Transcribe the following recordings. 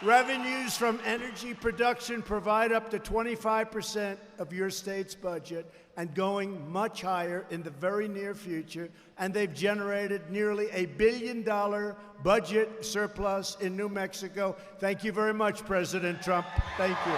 Revenues from energy production provide up to 25% of your state's budget and going much higher in the very near future. And they've generated nearly $1 billion budget surplus in New Mexico. Thank you very much, President Trump. Thank you.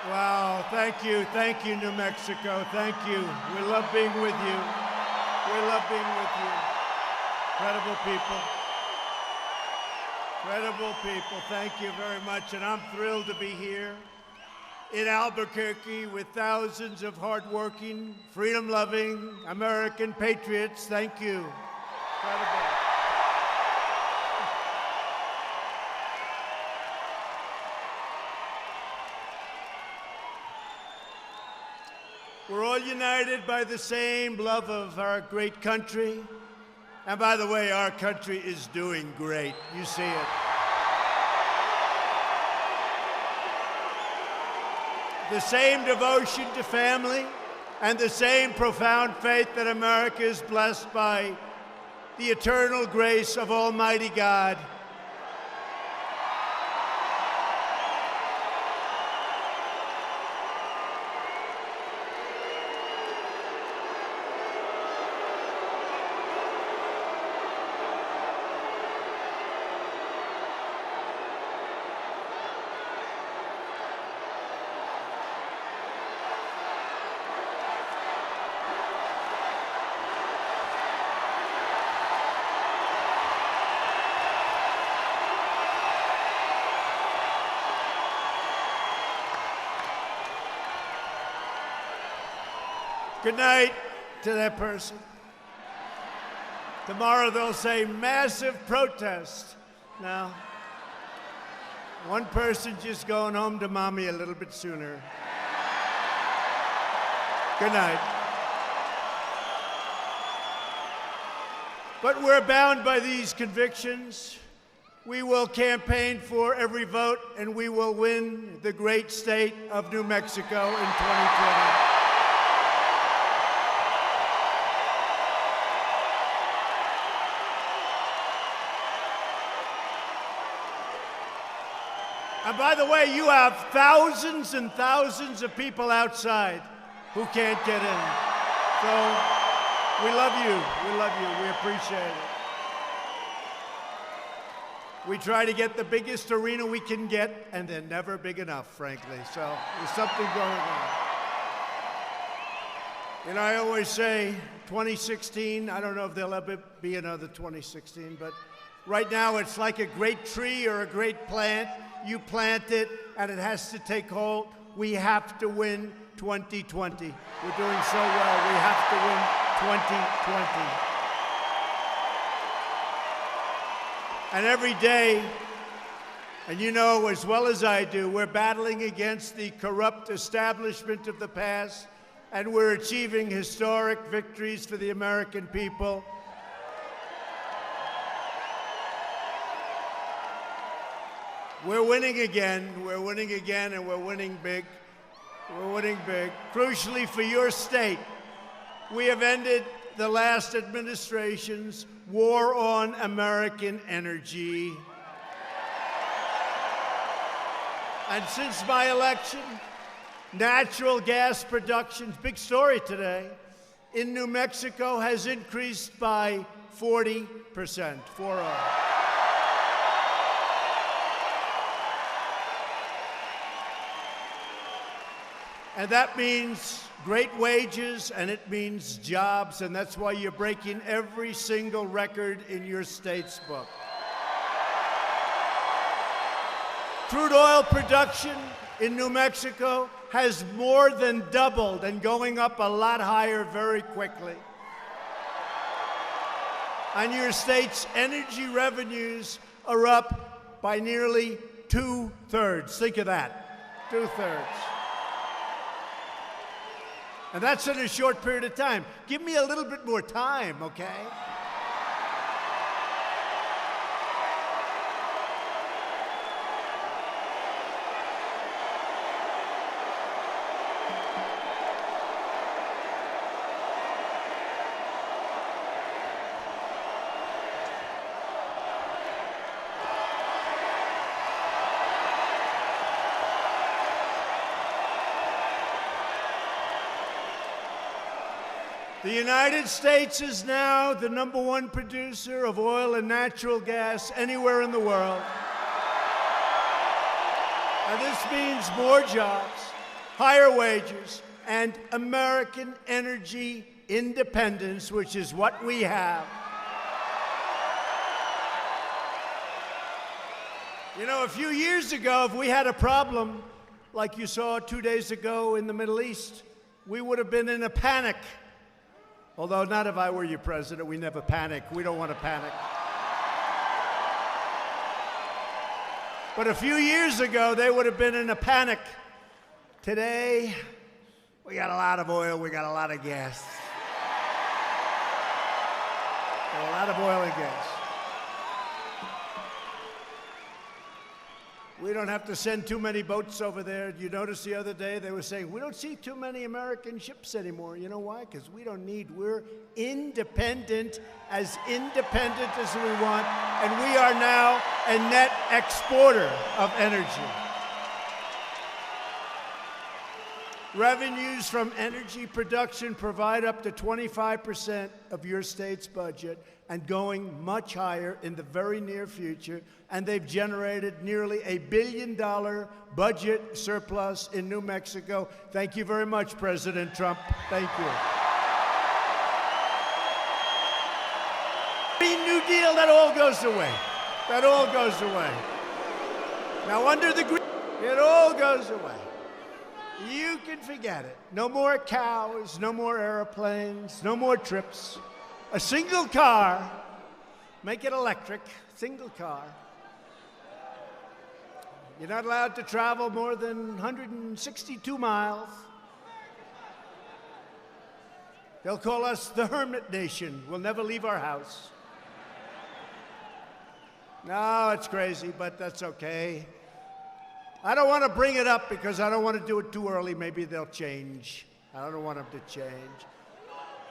Wow, thank you, New Mexico, thank you. We love being with you. We love being with you. Incredible people, thank you very much. And I'm thrilled to be here in Albuquerque with thousands of hardworking, freedom-loving American patriots. Thank you. Incredible. We're all united by the same love of our great country. And by the way, our country is doing great. You see it. The same devotion to family and the same profound faith that America is blessed by the eternal grace of Almighty God. Good night to that person. Tomorrow they'll say massive protest. Now, one person just going home to mommy a little bit sooner. Good night. But we're bound by these convictions. We will campaign for every vote, and we will win the great state of New Mexico in 2020. And by the way, you have thousands and thousands of people outside who can't get in. So we love you. We love you. We appreciate it. We try to get the biggest arena we can get, and they're never big enough, frankly. So there's something going on. And I always say 2016, I don't know if there'll ever be another 2016, but right now it's like a great tree or a great plant. You plant it, and it has to take hold. We have to win 2020. We're doing so well. We have to win 2020. And every day, and you know as well as I do, we're battling against the corrupt establishment of the past, and we're achieving historic victories for the American people. We're winning again, and we're winning big. We're winning big. Crucially for your state, we have ended the last administration's war on American energy. And since my election, Natural gas production, big story today, in New Mexico has increased by 40%, 40. And that means great wages, and it means jobs, and that's why you're breaking every single record in your state's book. Crude oil production in New Mexico has more than doubled and going up a lot higher very quickly. And your state's energy revenues are up by nearly 2/3. Think of that, 2/3. And that's in a short period of time. Give me a little bit more time, okay? The United States is now the #1 producer of oil and natural gas anywhere in the world. And this means more jobs, higher wages, and American energy independence, which is what we have. You know, a few years ago, if we had a problem like you saw 2 days ago in the Middle East, we would have been in a panic. Although not if I were your president, we never panic. We don't want to panic. But a few years ago, they would have been in a panic. Today, we got a lot of oil, we got a lot of gas. Got a lot of oil and gas. We don't have to send too many boats over there. You notice the other day they were saying, we don't see too many American ships anymore. You know why? Because we're independent as we want, and we are now a net exporter of energy. Revenues from energy production provide up to 25% of your state's budget and going much higher in the very near future. And they've generated nearly $1 billion budget surplus in New Mexico. Thank you very much, President Trump. Thank you. Green New Deal, that all goes away. That all goes away. Now, under the Green, it all goes away. You can forget it. No more cows, no more airplanes, no more trips. A single car, make it electric, single car. You're not allowed to travel more than 162 miles. They'll call us the Hermit Nation. We'll never leave our house. No, it's crazy, but that's okay. I don't want to bring it up because I don't want to do it too early. Maybe they'll change. I don't want them to change.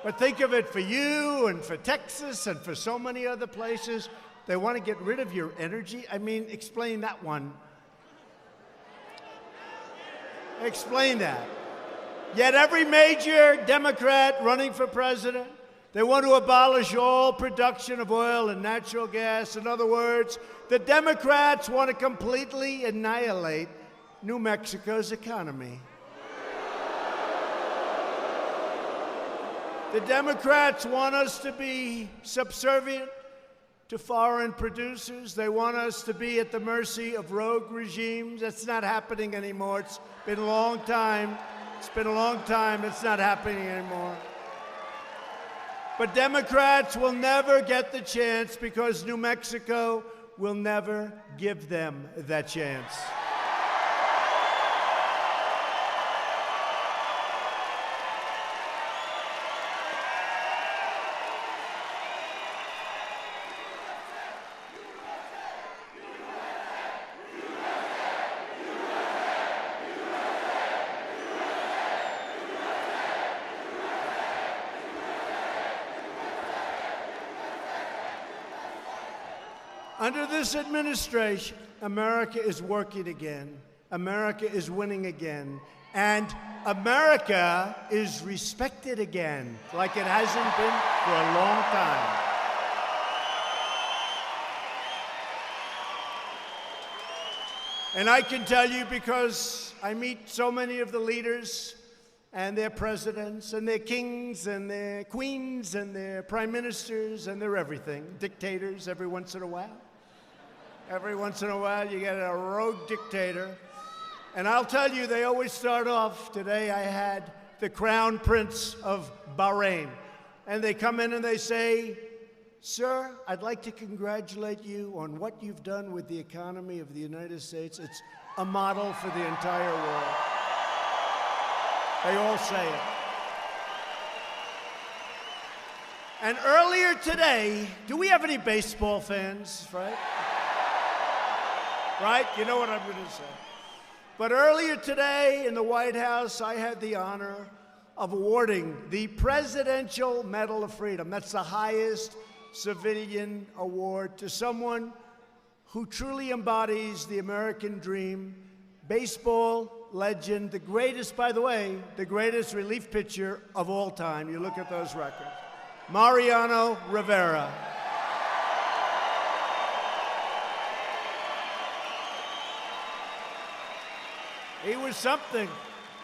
But think of it for you and for Texas and for so many other places. They want to get rid of your energy. I mean, explain that one. Explain that. Yet every major Democrat running for president, they want to abolish all production of oil and natural gas. In other words, the Democrats want to completely annihilate New Mexico's economy. The Democrats want us to be subservient to foreign producers. They want us to be at the mercy of rogue regimes. That's not happening anymore. It's been a long time. It's been a long time. It's not happening anymore. But Democrats will never get the chance because New Mexico will never give them that chance. Under this administration, America is working again. America is winning again. And America is respected again, like it hasn't been for a long time. And I can tell you because I meet so many of the leaders and their presidents and their kings and their queens and their prime ministers and their everything, dictators every once in a while. Every once in a while you get a rogue dictator. And I'll tell you, they always start off. Today I had the Crown Prince of Bahrain. And they come in and they say, "Sir, I'd like to congratulate you on what you've done with the economy of the United States. It's a model for the entire world." They all say it. And earlier today, do we have any baseball fans, right? Right? You know what I'm going to say. But earlier today in the White House, I had the honor of awarding the Presidential Medal of Freedom. That's the highest civilian award to someone who truly embodies the American dream, baseball legend, the greatest, by the way, the greatest relief pitcher of all time. You look at those records. Mariano Rivera. He was something.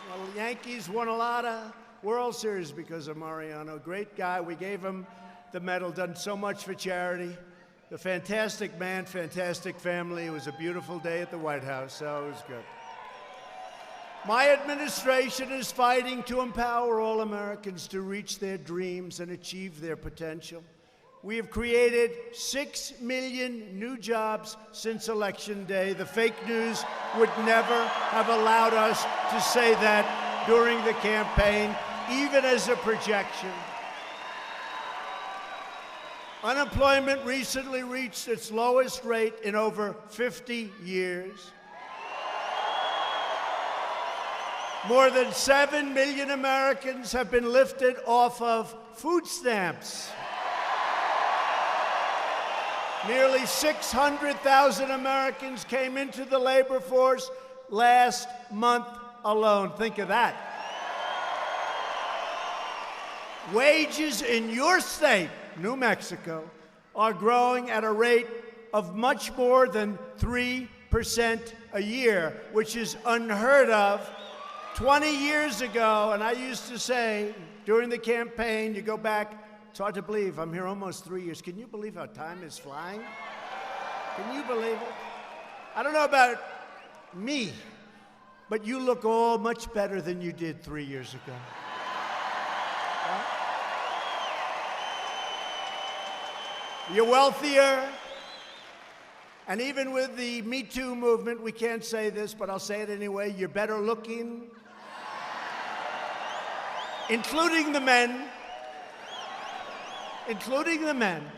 Well, the Yankees won a lot of World Series because of Mariano. Great guy. We gave him the medal, done so much for charity. A fantastic man, fantastic family. It was a beautiful day at the White House, so it was good. My administration is fighting to empower all Americans to reach their dreams and achieve their potential. We have created 6 million new jobs since Election Day. The fake news would never have allowed us to say that during the campaign, even as a projection. Unemployment recently reached its lowest rate in over 50 years. More than 7 million Americans have been lifted off of food stamps. Nearly 600,000 Americans came into the labor force last month alone. Think of that. Wages in your state, New Mexico, are growing at a rate of much more than 3% a year, which is unheard of. 20 years ago, and I used to say during the campaign, you go back, it's hard to believe, I'm here almost 3 years. Can you believe how time is flying? Can you believe it? I don't know about me, but you look all much better than you did 3 years ago. You're wealthier. And even with the Me Too movement, we can't say this, but I'll say it anyway, you're better looking. Including the men. Including the men.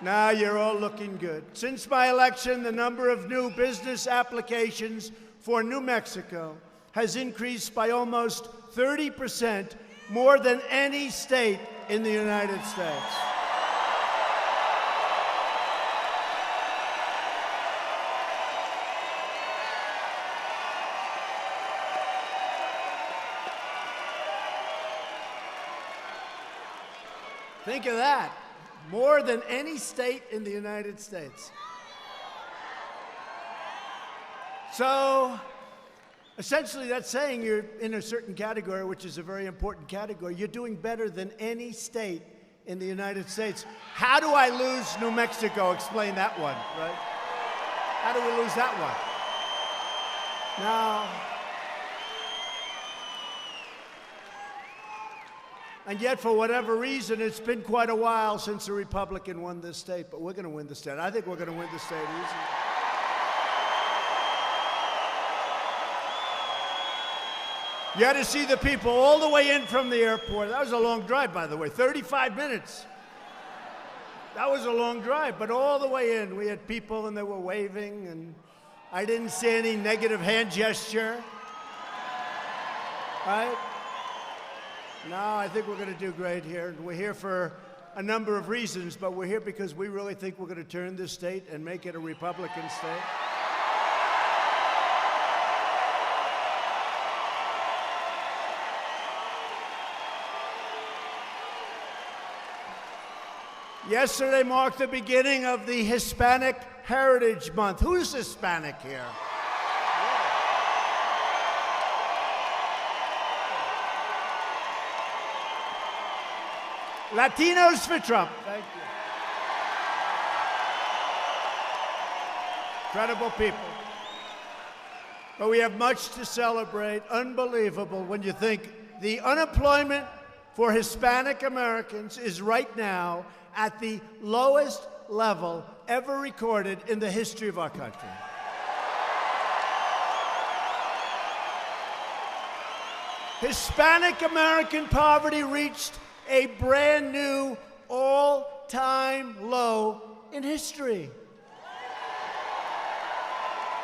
Now you're all looking good. Since my election, the number of new business applications for New Mexico has increased by almost 30%, more than any state in the United States. Think of that. More than any state in the United States. So, essentially, that's saying you're in a certain category, which is a very important category. You're doing better than any state in the United States. How do I lose New Mexico? Explain that one, right? How do we lose that one? Now, and yet, for whatever reason, it's been quite a while since a Republican won this state, but we're going to win the state. I think we're going to win the state easy. You had to see the people all the way in from the airport. That was a long drive, by the way, 35 minutes. That was a long drive, but all the way in, we had people and they were waving, and I didn't see any negative hand gesture. Right? No, I think we're going to do great here. We're here for a number of reasons, but we're here because we really think we're going to turn this state and make it a Republican state. Yesterday marked the beginning of the Hispanic Heritage Month. Who's Hispanic here? Latinos for Trump. Thank you. Incredible people. But we have much to celebrate. Unbelievable when you think the unemployment for Hispanic Americans is right now at the lowest level ever recorded in the history of our country. Hispanic American poverty reached a brand new all-time low in history.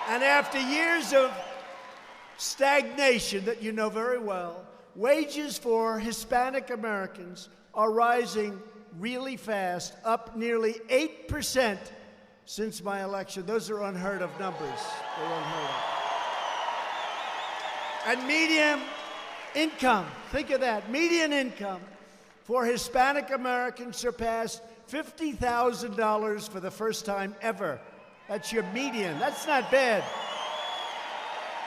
And after years of stagnation that you know very well, wages for Hispanic Americans are rising really fast, up nearly 8% since my election. Those are unheard of numbers. They're unheard of. And median income, think of that, median income for Hispanic Americans surpassed $50,000 for the first time ever. That's your median. That's not bad.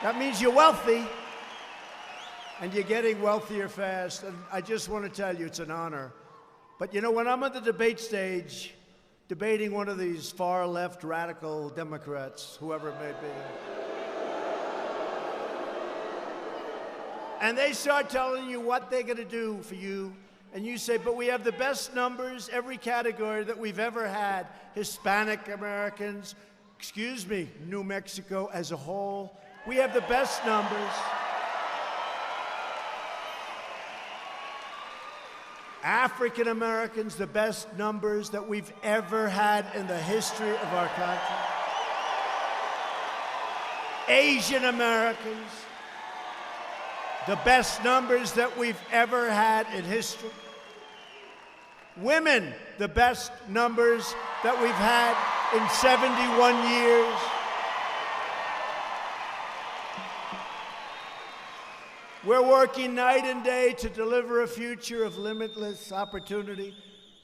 That means you're wealthy, and you're getting wealthier fast. And I just want to tell you, it's an honor. But you know, when I'm on the debate stage, debating one of these far-left radical Democrats, whoever it may be, and they start telling you what they're going to do for you, and you say, but we have the best numbers, every category that we've ever had. Hispanic Americans, excuse me, New Mexico as a whole, we have the best numbers. African Americans, the best numbers that we've ever had in the history of our country. Asian Americans, the best numbers that we've ever had in history. Women, the best numbers that we've had in 71 years. We're working night and day to deliver a future of limitless opportunity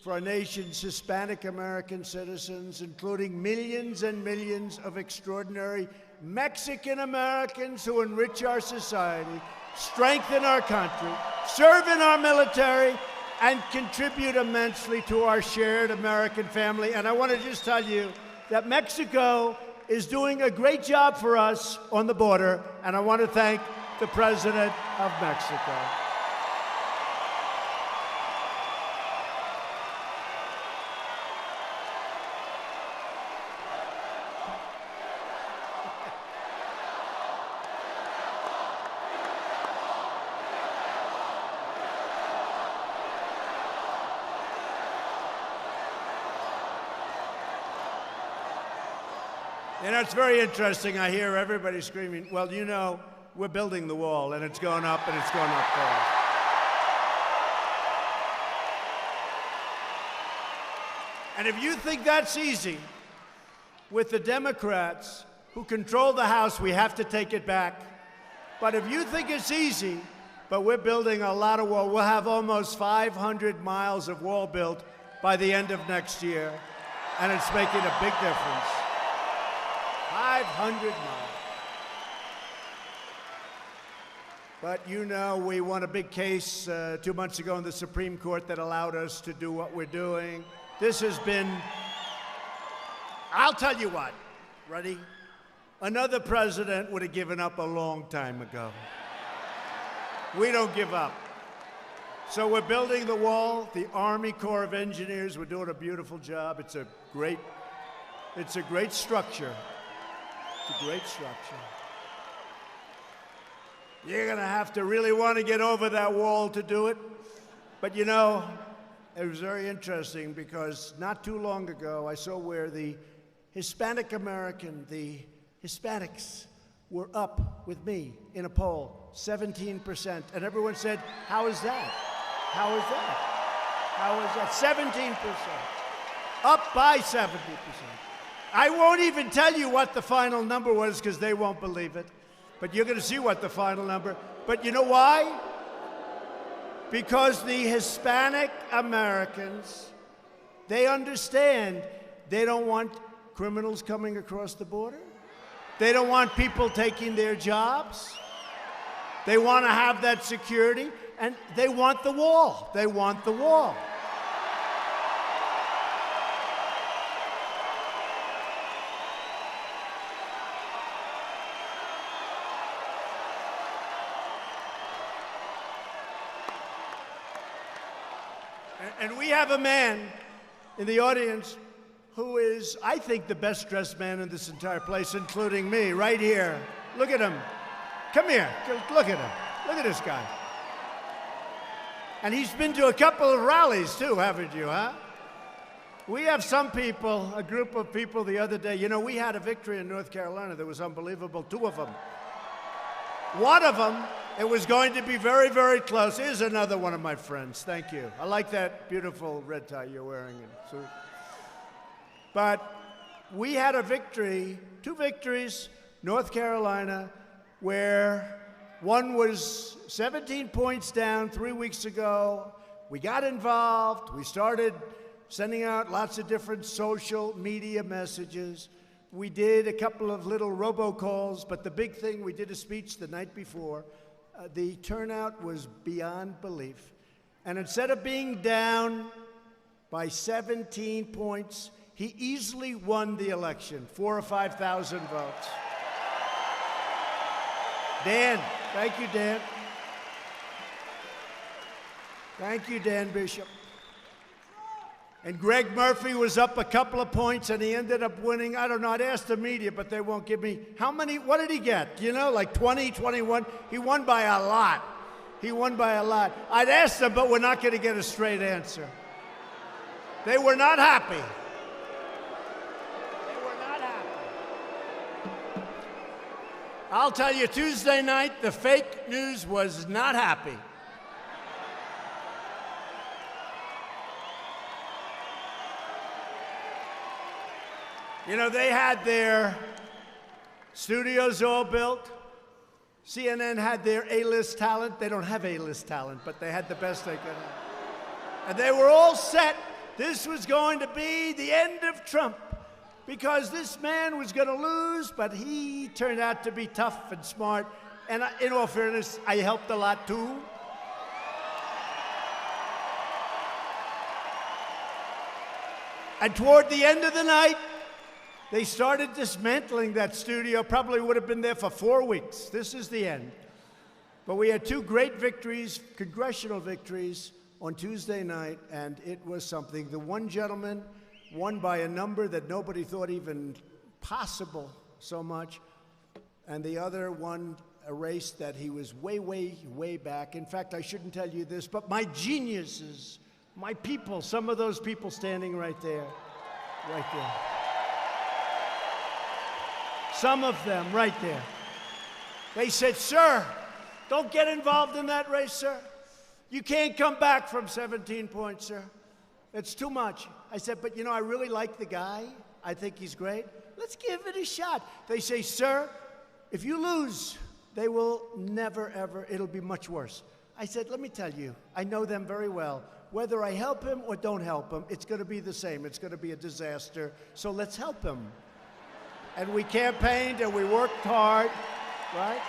for our nation's Hispanic American citizens, including millions and millions of extraordinary Mexican Americans who enrich our society, strengthen our country, serve in our military, and contribute immensely to our shared American family. And I want to just tell you that Mexico is doing a great job for us on the border, and I want to thank the President of Mexico. You know, it's very interesting. I hear everybody screaming, well, you know, we're building the wall, and it's going up, and it's going up fast. And if you think that's easy, with the Democrats who control the House, we have to take it back. But if you think it's easy, but we're building a lot of wall, we'll have almost 500 miles of wall built by the end of next year, and it's making a big difference. 500 miles. But you know, we won a big case 2 months ago in the Supreme Court that allowed us to do what we're doing. This has been, I'll tell you what, ready? Another president would have given up a long time ago. We don't give up. So we're building the wall. The Army Corps of Engineers, we're doing a beautiful job. It's a great structure. It's a great structure. You're going to have to really want to get over that wall to do it. But you know, it was very interesting because not too long ago, I saw where the Hispanic American, the Hispanics, were up with me in a poll, 17%. And everyone said, how is that? How is that? How is that? 17%. Up by 70%. I won't even tell you what the final number was because they won't believe it. But you're going to see what the final number. But you know why? Because the Hispanic Americans They understand they don't want criminals coming across the border. They don't want people taking their jobs. They want to have that security, and they want the wall. They want the wall. And we have a man in the audience who is, I think, the best dressed man in this entire place, including me, right here. Look at him. Come here. Look at him. Look at this guy. And he's been to a couple of rallies, too, haven't you, huh? We have some people, a group of people the other day. You know, we had a victory in North Carolina that was unbelievable, 2 of them. One of them, it was going to be very, very close. Here's another one of my friends. Thank you. I like that beautiful red tie you're wearing. But we had a victory, 2 victories, North Carolina, where one was 17 points down 3 weeks ago. We got involved. We started sending out lots of different social media messages. We did a couple of little robocalls, but the big thing, we did a speech the night before. The turnout was beyond belief. And instead of being down by 17 points, he easily won the election, 4,000 or 5,000 votes. Dan, thank you, Dan. Thank you, Dan Bishop. And Greg Murphy was up a couple of points, and he ended up winning. I don't know, I'd ask the media, but they won't give me. How many, what did he get? You know, like 20, 21? He won by a lot. He won by a lot. I'd ask them, but we're not going to get a straight answer. They were not happy. They were not happy. I'll tell you, Tuesday night, the fake news was not happy. You know, they had their studios all built. CNN had their A-list talent. They don't have A-list talent, but they had the best they could have. And they were all set. This was going to be the end of Trump because this man was going to lose, but he turned out to be tough and smart. And in all fairness, I helped a lot, too. And toward the end of the night, they started dismantling that studio. Probably would have been there for 4 weeks. This is the end. But we had 2 great victories, congressional victories, on Tuesday night, and it was something. The one gentleman won by a number that nobody thought even possible so much, and the other won a race that he was way, way, way back. In fact, I shouldn't tell you this, but my geniuses, my people, some of those people standing right there, right there. Some of them right there. They said, "Sir, don't get involved in that race, sir. You can't come back from 17 points, sir. It's too much." I said, "But you know, I really like the guy. I think he's great. Let's give it a shot." They say, "Sir, if you lose, they will never, ever, it'll be much worse." I said, "Let me tell you, I know them very well. Whether I help him or don't help him, it's going to be the same. It's going to be a disaster. So let's help him." And we campaigned and we worked hard, right?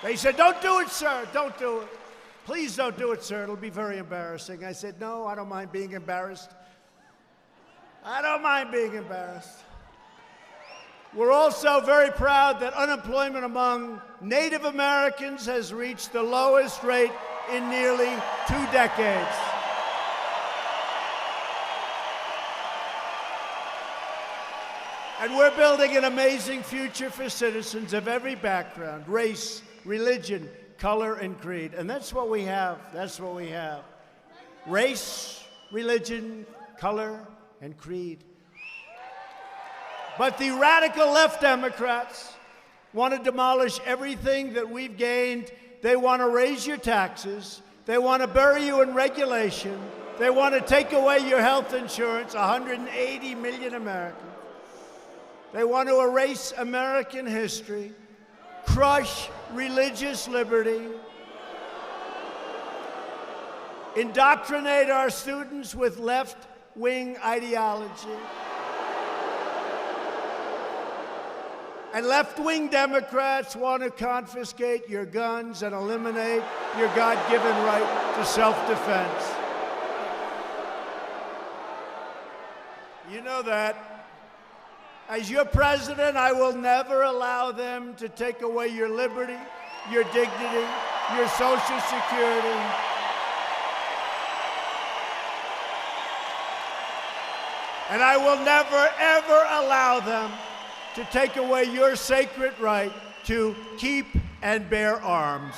They said, "Don't do it, sir. Don't do it. Please don't do it, sir. It'll be very embarrassing." I said, "No, I don't mind being embarrassed. I don't mind being embarrassed." We're also very proud that unemployment among Native Americans has reached the lowest rate in nearly 2 decades. And we're building an amazing future for citizens of every background, race, religion, color, and creed. And that's what we have. That's what we have. Race, religion, color, and creed. But the radical left Democrats want to demolish everything that we've gained. They want to raise your taxes. They want to bury you in regulation. They want to take away your health insurance, 180 million Americans. They want to erase American history, crush religious liberty, indoctrinate our students with left-wing ideology. And left-wing Democrats want to confiscate your guns and eliminate your God-given right to self-defense. You know that. As your president, I will never allow them to take away your liberty, your dignity, your Social Security. And I will never, ever allow them to take away your sacred right to keep and bear arms.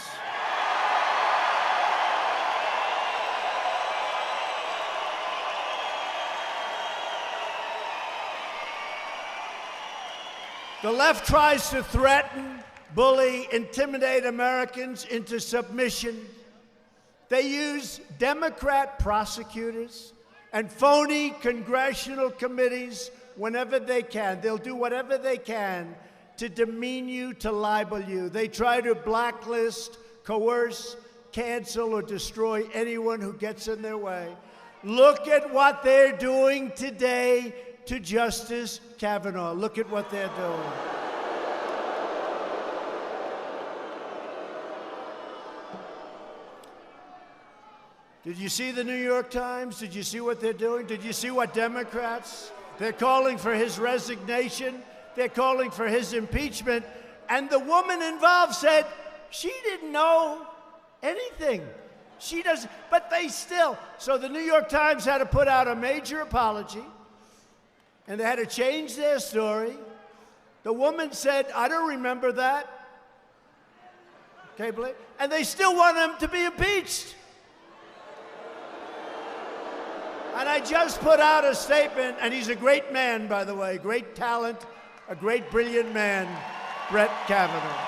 The left tries to threaten, bully, intimidate Americans into submission. They use Democrat prosecutors and phony congressional committees whenever they can. They'll do whatever they can to demean you, to libel you. They try to blacklist, coerce, cancel, or destroy anyone who gets in their way. Look at what they're doing today to Justice Kavanaugh. Look at what they're doing. Did you see the New York Times? Did you see what they're doing? Did you see what Democrats? They're calling for his resignation. They're calling for his impeachment. And the woman involved said she didn't know anything. She doesn't, but they still. So the New York Times had to put out a major apology, and they had to change their story. The woman said, I don't remember that. Okay, believe? And they still want him to be impeached. And I just put out a statement, and he's a great man, by the way, great talent, a great, brilliant man, Brett Kavanaugh.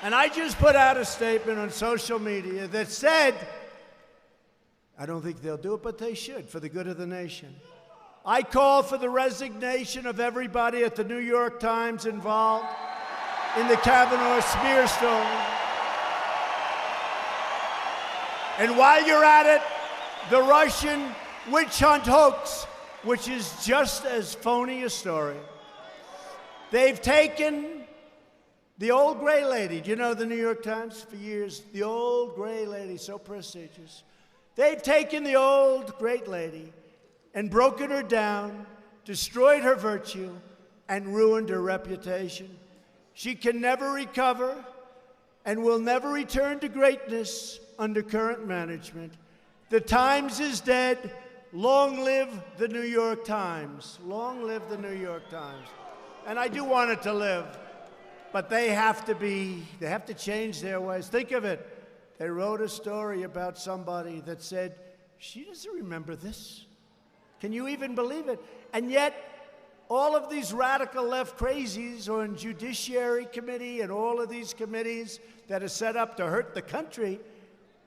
And I just put out a statement on social media that said, I don't think they'll do it, but they should, for the good of the nation. I call for the resignation of everybody at the New York Times involved in the Kavanaugh smear story. And while you're at it, the Russian witch hunt hoax, which is just as phony a story. They've taken the old gray lady. Do you know the New York Times? For years, the old gray lady, so prestigious. They've taken the old great lady and broken her down, destroyed her virtue, and ruined her reputation. She can never recover and will never return to greatness under current management. The Times is dead. Long live the New York Times. Long live the New York Times. And I do want it to live, but they have to change their ways. Think of it. They wrote a story about somebody that said, she doesn't remember this. Can you even believe it? And yet, all of these radical left crazies on Judiciary Committee and all of these committees that are set up to hurt the country,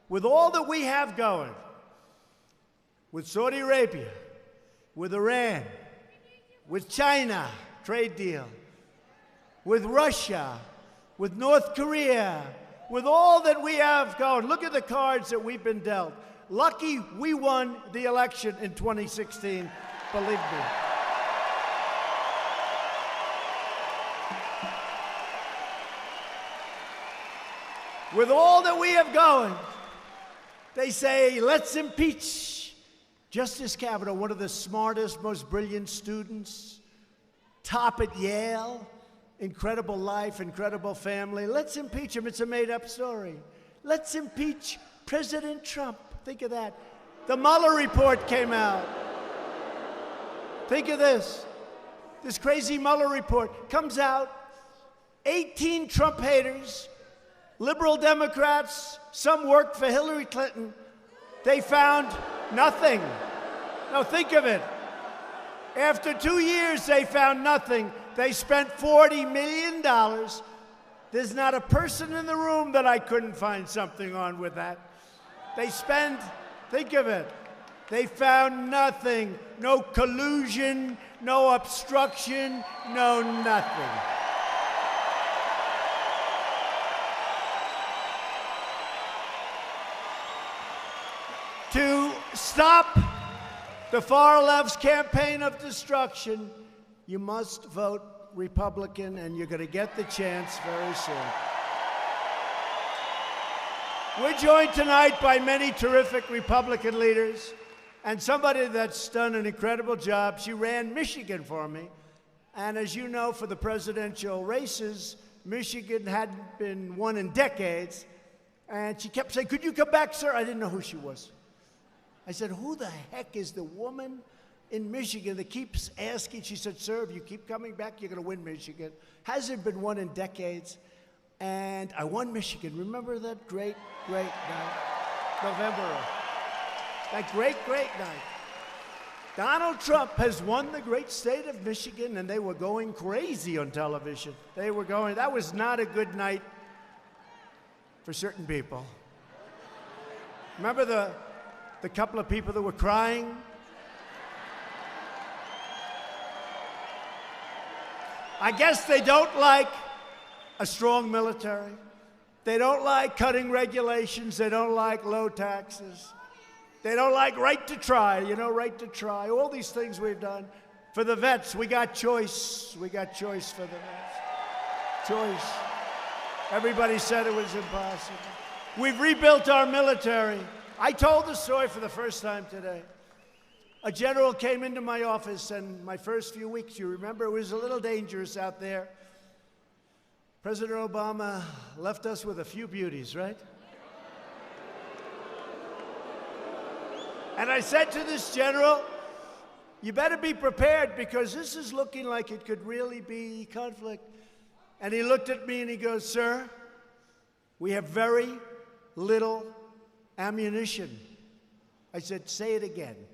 with all that we have going, with Saudi Arabia, with Iran, with China, trade deal, with Russia, with North Korea, with all that we have going. Look at the cards that we've been dealt. Lucky we won the election in 2016, believe me. With all that we have going, they say, let's impeach Justice Kavanaugh, one of the smartest, most brilliant students, top at Yale, incredible life, incredible family. Let's impeach him. It's a made-up story. Let's impeach President Trump. Think of that. The Mueller report came out. Think of this. This crazy Mueller report comes out. 18 Trump haters, liberal Democrats, some worked for Hillary Clinton. They found nothing. Now think of it. After 2 years, they found nothing. They spent $40 million. There's not a person in the room that I couldn't find something on with that. Think of it. They found nothing. No collusion, no obstruction, no nothing. stop the far left's campaign of destruction, you must vote Republican, and you're going to get the chance very soon. We're joined tonight by many terrific Republican leaders and somebody that's done an incredible job. She ran Michigan for me. And as you know, for the presidential races, Michigan hadn't been won in decades. And she kept saying, "Could you come back, sir?" I didn't know who she was. I said, "Who the heck is the woman in Michigan that keeps asking?" She said, "Sir, if you keep coming back, you're going to win Michigan. Hasn't been won in decades." And I won Michigan. Remember that great night? November. That great night. Donald Trump has won the great state of Michigan, and they were going crazy on television. That was not a good night for certain people. Remember the couple of people that were crying? I guess they don't like a strong military. They don't like cutting regulations. They don't like low taxes. They don't like right to try, right to try. All these things we've done. For the vets, we got choice. We got choice for the vets. Choice. Everybody said it was impossible. We've rebuilt our military. I told the story for the first time today. A general came into my office, and my first few weeks, you remember, it was a little dangerous out there. President Obama left us with a few beauties, right? And I said to this general, "You better be prepared, because this is looking like it could really be conflict." And he looked at me and he goes, "Sir, we have very little ammunition." I said, "Say it again."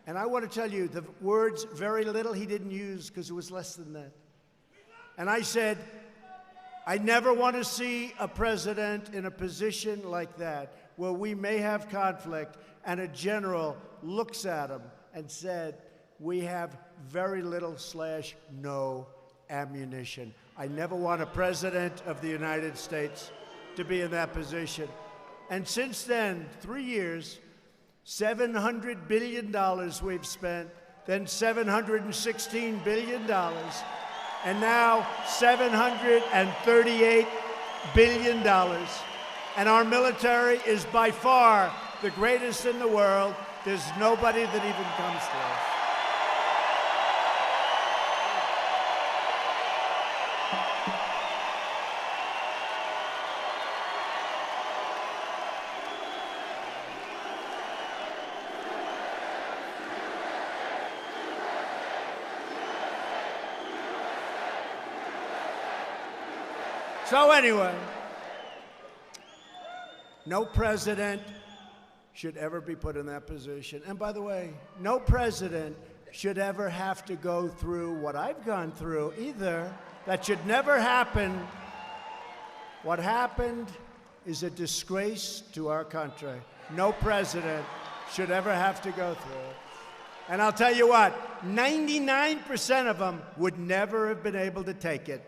And I want to tell you, the words "very little" he didn't use, because it was less than that. And I said, "I never want to see a president in a position like that, where we may have conflict, and a general looks at him and said, 'We have very little / no ammunition.' I never want a president of the United States to be in that position." And since then, 3 years, $700 billion we've spent, then $716 billion, and now $738 billion. And our military is by far the greatest in the world. There's nobody that even comes to us. So anyway, no president should ever be put in that position. And by the way, no president should ever have to go through what I've gone through either. That should never happen. What happened is a disgrace to our country. No president should ever have to go through it. And I'll tell you what, 99% of them would never have been able to take it.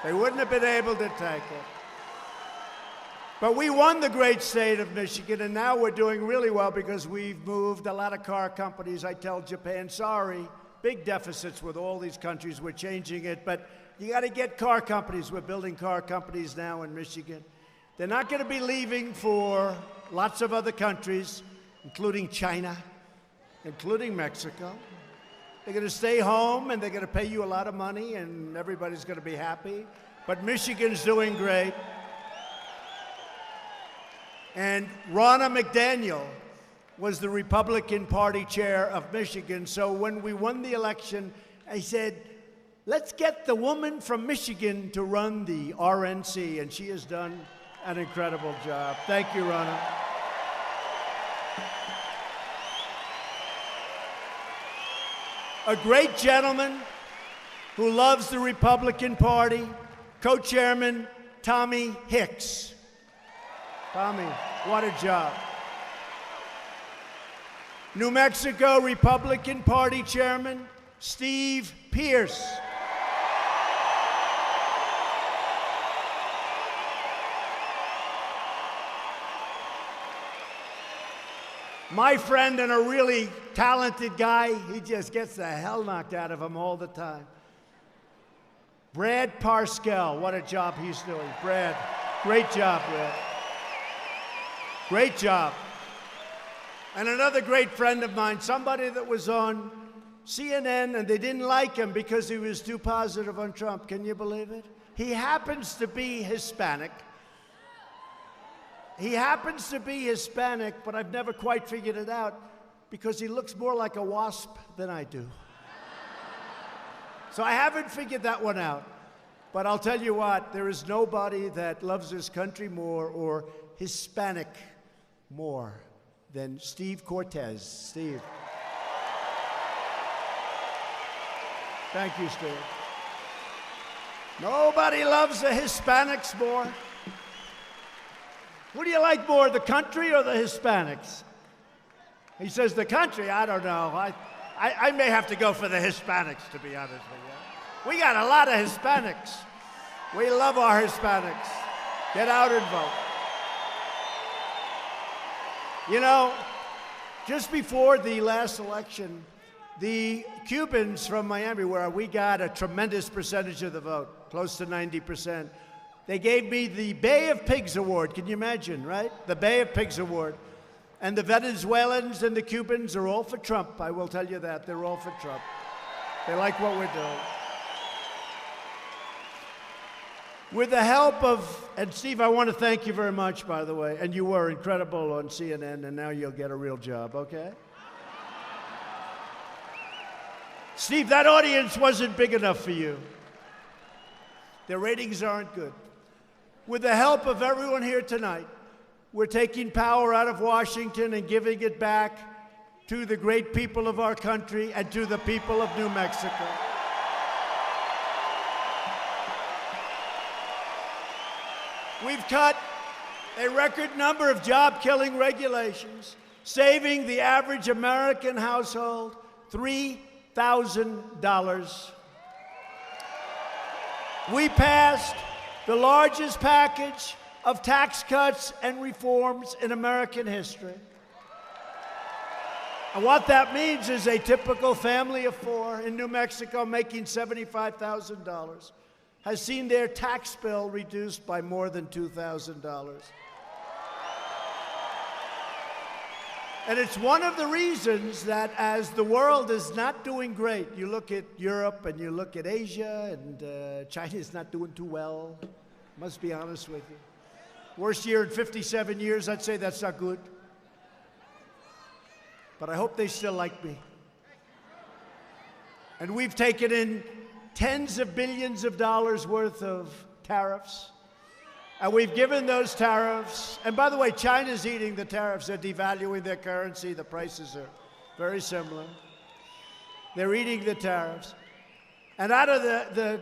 They wouldn't have been able to take it. But we won the great state of Michigan, and now we're doing really well because we've moved a lot of car companies. I tell Japan, sorry, big deficits with all these countries. We're changing it, but you got to get car companies. We're building car companies now in Michigan. They're not going to be leaving for lots of other countries, including China, including Mexico. They're going to stay home, and they're going to pay you a lot of money, and everybody's going to be happy. But Michigan's doing great. And Ronna McDaniel was the Republican Party chair of Michigan. So when we won the election, I said, let's get the woman from Michigan to run the RNC. And she has done an incredible job. Thank you, Ronna. A great gentleman who loves the Republican Party, co-chairman Tommy Hicks. Tommy, what a job. New Mexico Republican Party chairman Steve Pierce. My friend and a really talented guy, he just gets the hell knocked out of him all the time. Brad Parscale, what a job he's doing. Brad, great job, Brad. Great job. And another great friend of mine, somebody that was on CNN and they didn't like him because he was too positive on Trump. Can you believe it? He happens to be Hispanic. He happens to be Hispanic, but I've never quite figured it out because he looks more like a wasp than I do. So I haven't figured that one out. But I'll tell you what, there is nobody that loves this country more or Hispanic more than Steve Cortez. Steve. Thank you, Steve. Nobody loves the Hispanics more. What do you like more, the country or the Hispanics? He says the country, I don't know. I may have to go for the Hispanics, to be honest with you. We got a lot of Hispanics. We love our Hispanics. Get out and vote. You know, just before the last election, the Cubans from Miami, where we got a tremendous percentage of the vote, close to 90%, they gave me the Bay of Pigs Award. Can you imagine, right? The Bay of Pigs Award. And the Venezuelans and the Cubans are all for Trump. I will tell you that. They're all for Trump. They like what we're doing. With the help of, and Steve, I want to thank you very much, by the way. And you were incredible on CNN, and now you'll get a real job, okay? Steve, that audience wasn't big enough for you. Their ratings aren't good. With the help of everyone here tonight, we're taking power out of Washington and giving it back to the great people of our country and to the people of New Mexico. We've cut a record number of job-killing regulations, saving the average American household $3,000. We passed the largest package of tax cuts and reforms in American history. And what that means is a typical family of four in New Mexico making $75,000 has seen their tax bill reduced by more than $2,000. And it's one of the reasons that as the world is not doing great, you look at Europe and you look at Asia, and China's not doing too well. Must be honest with you. Worst year in 57 years, I'd say that's not good. But I hope they still like me. And we've taken in tens of billions of dollars worth of tariffs. And we've given those tariffs, and by the way, China's eating the tariffs. They're devaluing their currency. The prices are very similar. They're eating the tariffs. And out of the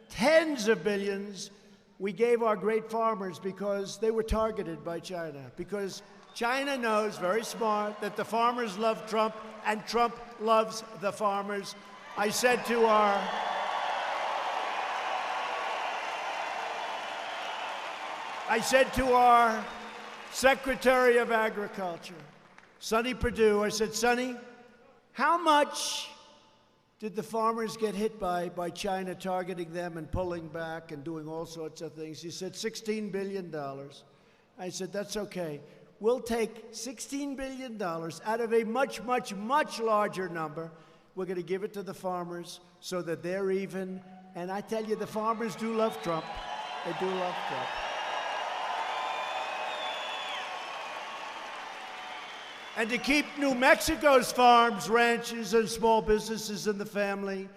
tens of billions, we gave our great farmers because they were targeted by China. Because China knows, very smart, that the farmers love Trump, and Trump loves the farmers. I said to our Secretary of Agriculture, Sonny Perdue, I said, Sonny, how much did the farmers get hit by China targeting them and pulling back and doing all sorts of things? He said, $16 billion. I said, that's okay. We'll take $16 billion out of a much, much, much larger number. We're going to give it to the farmers so that they're even. And I tell you, the farmers do love Trump. They do love Trump. And to keep New Mexico's farms, ranches, and small businesses in the family,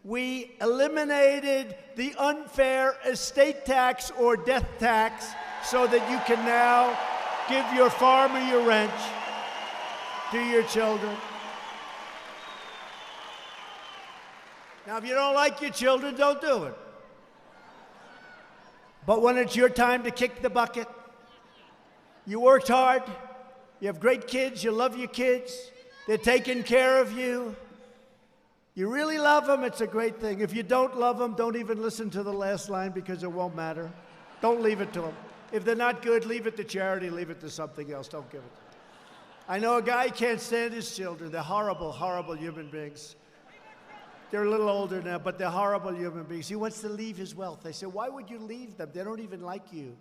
we eliminated the unfair estate tax or death tax so that you can now give your farm or your ranch to your children. Now, if you don't like your children, don't do it. But when it's your time to kick the bucket, you worked hard, you have great kids, you love your kids, they're taking care of you, you really love them, it's a great thing. If you don't love them, don't even listen to the last line because it won't matter. Don't leave it to them. If they're not good, leave it to charity, leave it to something else, don't give it. I know a guy can't stand his children. They're horrible, horrible human beings. They're a little older now, but they're horrible human beings. He wants to leave his wealth. I say, why would you leave them? They don't even like you.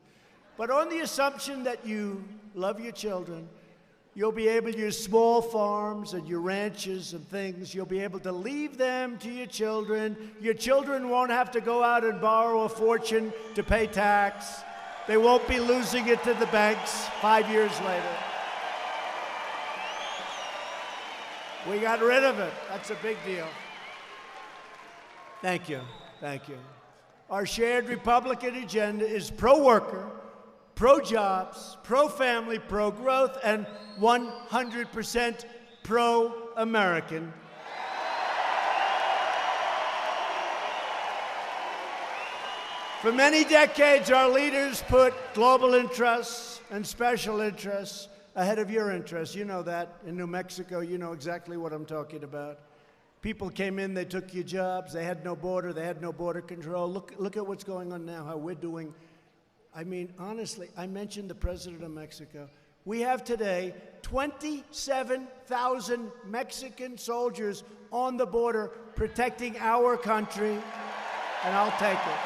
But on the assumption that you love your children, you'll be able to use small farms and your ranches and things. You'll be able to leave them to your children. Your children won't have to go out and borrow a fortune to pay tax. They won't be losing it to the banks 5 years later. We got rid of it. That's a big deal. Thank you. Thank you. Our shared Republican agenda is pro-worker, pro-jobs, pro-family, pro-growth, and 100% pro-American. For many decades, our leaders put global interests and special interests ahead of your interests. You know that. In New Mexico, you know exactly what I'm talking about. People came in, they took your jobs, they had no border, they had no border control. Look at what's going on now, how we're doing. I mean, honestly, I mentioned the president of Mexico. We have today 27,000 Mexican soldiers on the border protecting our country, and I'll take it.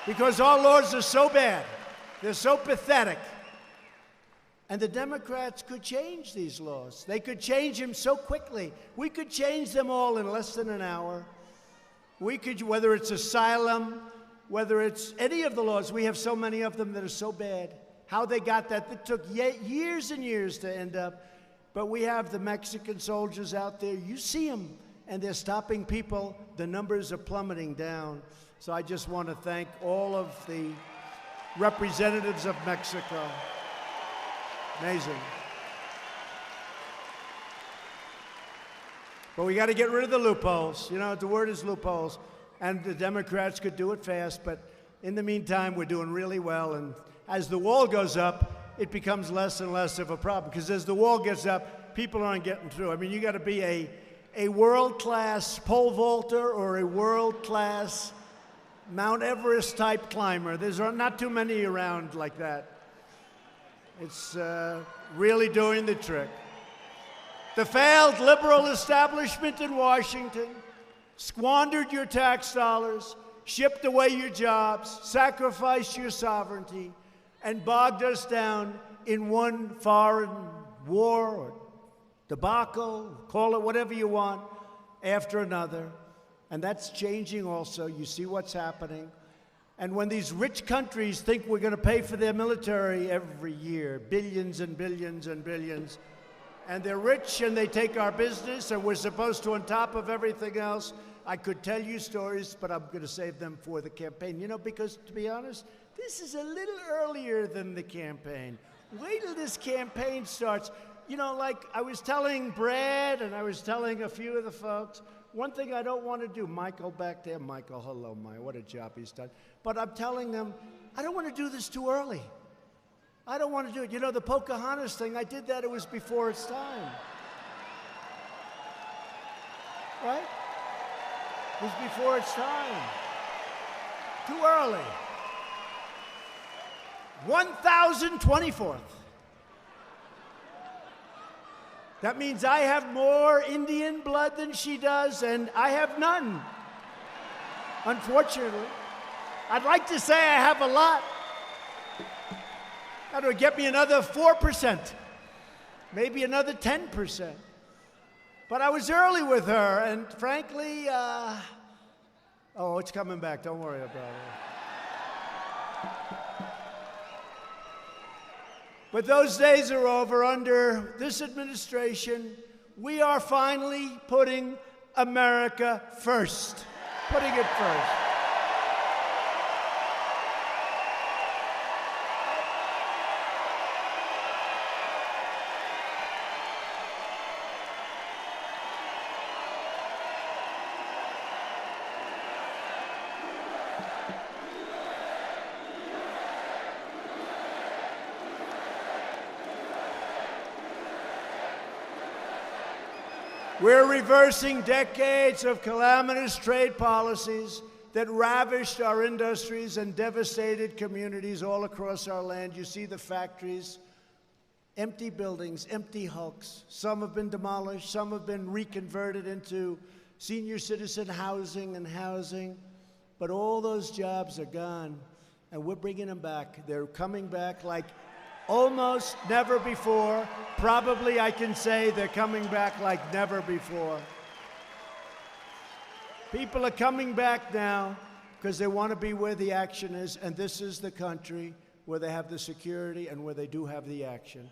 Because our laws are so bad, they're so pathetic. And the Democrats could change these laws. They could change them so quickly. We could change them all in less than an hour. We could, whether it's asylum, whether it's any of the laws, we have so many of them that are so bad. How they got that, it took years and years to end up. But we have the Mexican soldiers out there. You see them, and they're stopping people. The numbers are plummeting down. So I just want to thank all of the representatives of Mexico. Amazing. But we got to get rid of the loopholes. You know, the word is loopholes. And the Democrats could do it fast, but in the meantime, we're doing really well. And as the wall goes up, it becomes less and less of a problem. Because as the wall gets up, people aren't getting through. I mean, you got to be a world-class pole vaulter or a world-class Mount Everest type climber. There's not too many around like that. It's really doing the trick. The failed liberal establishment in Washington squandered your tax dollars, shipped away your jobs, sacrificed your sovereignty, and bogged us down in one foreign war or debacle, call it whatever you want, after another. And that's changing also. You see what's happening. And when these rich countries think we're going to pay for their military every year, billions and billions and billions, and they're rich and they take our business and we're supposed to, on top of everything else, I could tell you stories, but I'm going to save them for the campaign. You know, because to be honest, this is a little earlier than the campaign. Wait till this campaign starts. You know, like I was telling Brad and I was telling a few of the folks, one thing I don't want to do, Michael back there, Michael, hello, Mike, what a job he's done. But I'm telling them, I don't want to do this too early. I don't want to do it. You know, the Pocahontas thing, I did that, it was before its time. Right? It was before its time. Too early. 1024th. That means I have more Indian blood than she does, and I have none, unfortunately. I'd like to say I have a lot. That would get me another 4%, maybe another 10%. But I was early with her, and frankly, oh, it's coming back. Don't worry about it. But those days are over. Under this administration, we are finally putting America first. Putting it first. We're reversing decades of calamitous trade policies that ravished our industries and devastated communities all across our land. You see the factories, empty buildings, empty hulks. Some have been demolished, some have been reconverted into senior citizen housing, but all those jobs are gone, and we're bringing them back. They're coming back like almost never before. Probably I can say they're coming back like never before. People are coming back now because they want to be where the action is, and this is the country where they have the security and where they do have the action.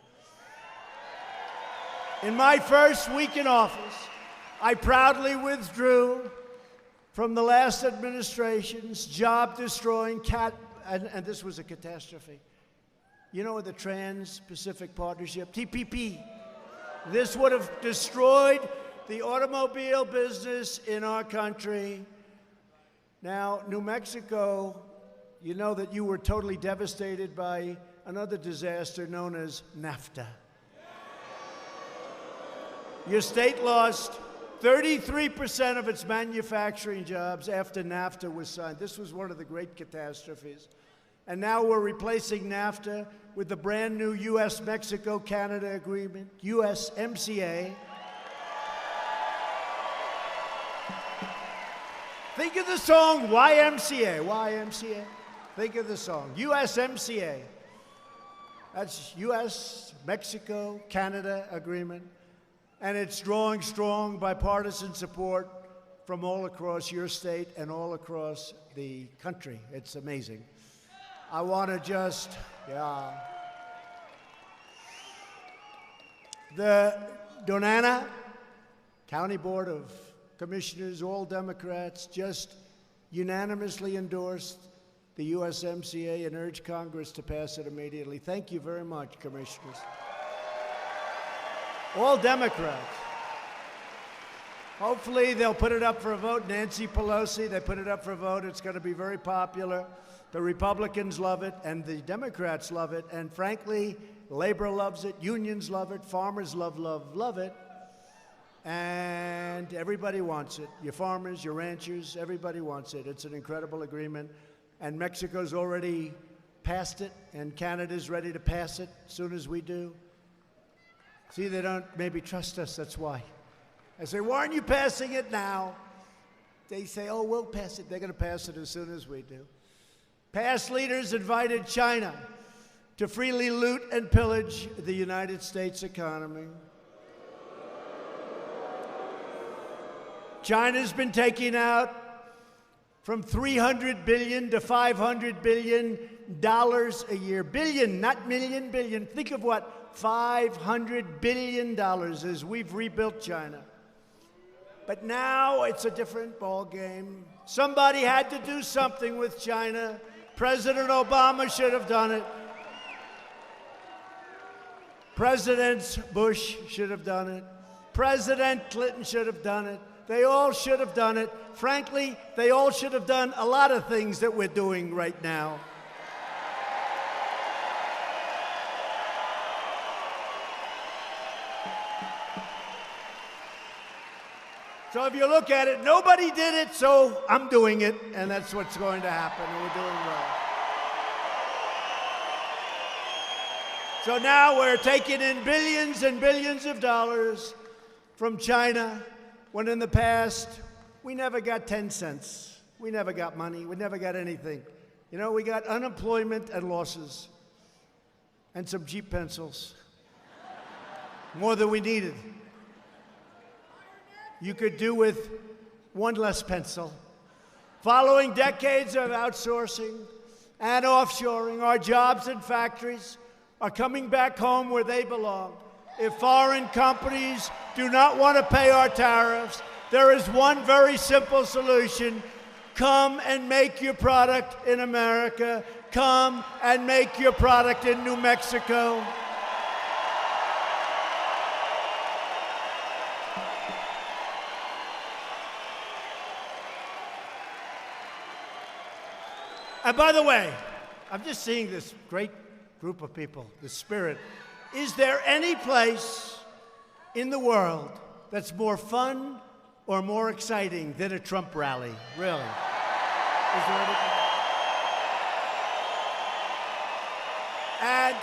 In my first week in office, I proudly withdrew from the last administration's job-destroying and this was a catastrophe. You know, the Trans-Pacific Partnership, TPP. This would have destroyed the automobile business in our country. Now, New Mexico, you know that you were totally devastated by another disaster known as NAFTA. Your state lost 33% of its manufacturing jobs after NAFTA was signed. This was one of the great catastrophes. And now we're replacing NAFTA with the brand new U.S.-Mexico-Canada agreement, USMCA. Think of the song YMCA, YMCA. Think of the song, USMCA. That's U.S.-Mexico-Canada agreement. And it's drawing strong bipartisan support from all across your state and all across the country. It's amazing. I want to just, the Donana County Board of Commissioners, all Democrats, just unanimously endorsed the USMCA and urged Congress to pass it immediately. Thank you very much, Commissioners. All Democrats. Hopefully they'll put it up for a vote. Nancy Pelosi, they put it up for a vote. It's going to be very popular. The Republicans love it, and the Democrats love it, and frankly, labor loves it, unions love it, farmers love it, and everybody wants it. Your farmers, your ranchers, everybody wants it. It's an incredible agreement, and Mexico's already passed it, and Canada's ready to pass it as soon as we do. See, they don't maybe trust us, that's why. I say, why aren't you passing it now? They say, oh, we'll pass it. They're going to pass it as soon as we do. Past leaders invited China to freely loot and pillage the United States economy. China's been taking out from $300 billion to $500 billion a year. Billion, not million, billion. Think of what $500 billion as we've rebuilt China. But now it's a different ballgame. Somebody had to do something with China. President Obama should have done it. President Bush should have done it. President Clinton should have done it. They all should have done it. Frankly, they all should have done a lot of things that we're doing right now. So if you look at it, nobody did it, so I'm doing it, and that's what's going to happen, and we're doing well. So now we're taking in billions and billions of dollars from China, when in the past, we never got 10 cents. We never got money. We never got anything. You know, we got unemployment and losses, and some cheap pencils, more than we needed. You could do with one less pencil. Following decades of outsourcing and offshoring, our jobs and factories are coming back home where they belong. If foreign companies do not want to pay our tariffs, there is one very simple solution. Come and make your product in America. Come and make your product in New Mexico. And by the way, I'm just seeing this great group of people, the spirit. Is there any place in the world that's more fun or more exciting than a Trump rally? Really? Is there anything? And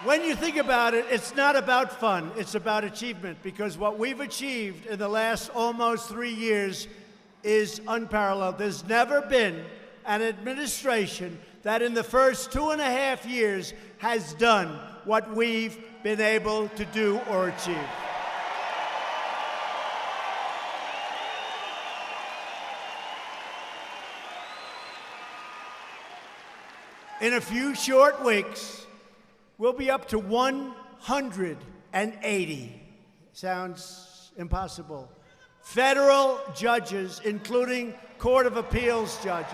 when you think about it, it's not about fun, it's about achievement, because what we've achieved in the last almost 3 years is unparalleled. There's never been an administration that in the first 2.5 years has done what we've been able to do or achieve. In a few short weeks, we'll be up to 180. Sounds impossible. Federal judges, including Court of Appeals judges.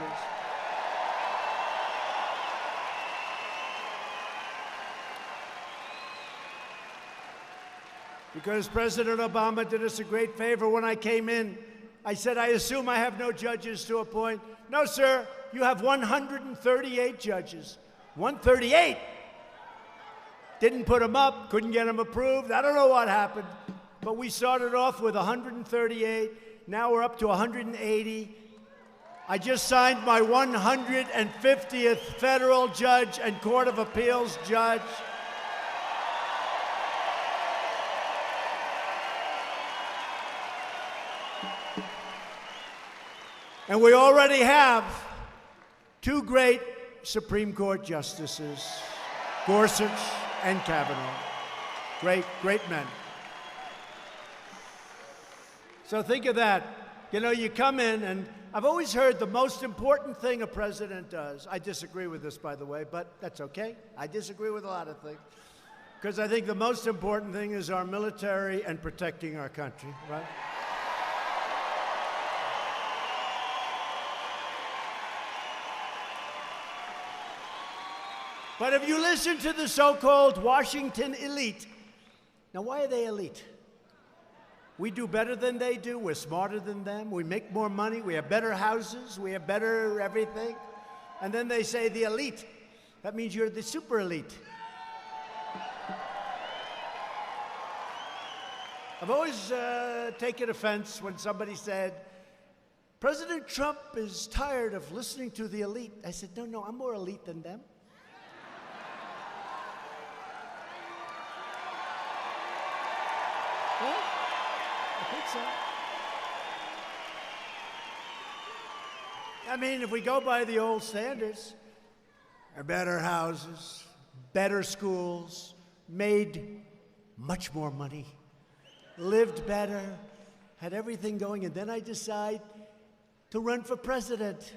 Because President Obama did us a great favor when I came in. I said, I assume I have no judges to appoint. No, sir, you have 138 judges. 138. Didn't put them up, couldn't get them approved. I don't know what happened. But we started off with 138. Now we're up to 180. I just signed my 150th federal judge and Court of Appeals judge. And we already have 2 great Supreme Court justices, Gorsuch and Kavanaugh. Great, great men. So think of that. You know, you come in, and I've always heard the most important thing a president does. I disagree with this, by the way, but that's okay. I disagree with a lot of things. Because I think the most important thing is our military and protecting our country, right? But if you listen to the so-called Washington elite, now why are they elite? We do better than they do, we're smarter than them, we make more money, we have better houses, we have better everything. And then they say the elite. That means you're the super elite. I've always taken offense when somebody said, President Trump is tired of listening to the elite. I said, no, I'm more elite than them. I mean, if we go by the old standards, better houses, better schools, made much more money, lived better, had everything going, and then I decide to run for president.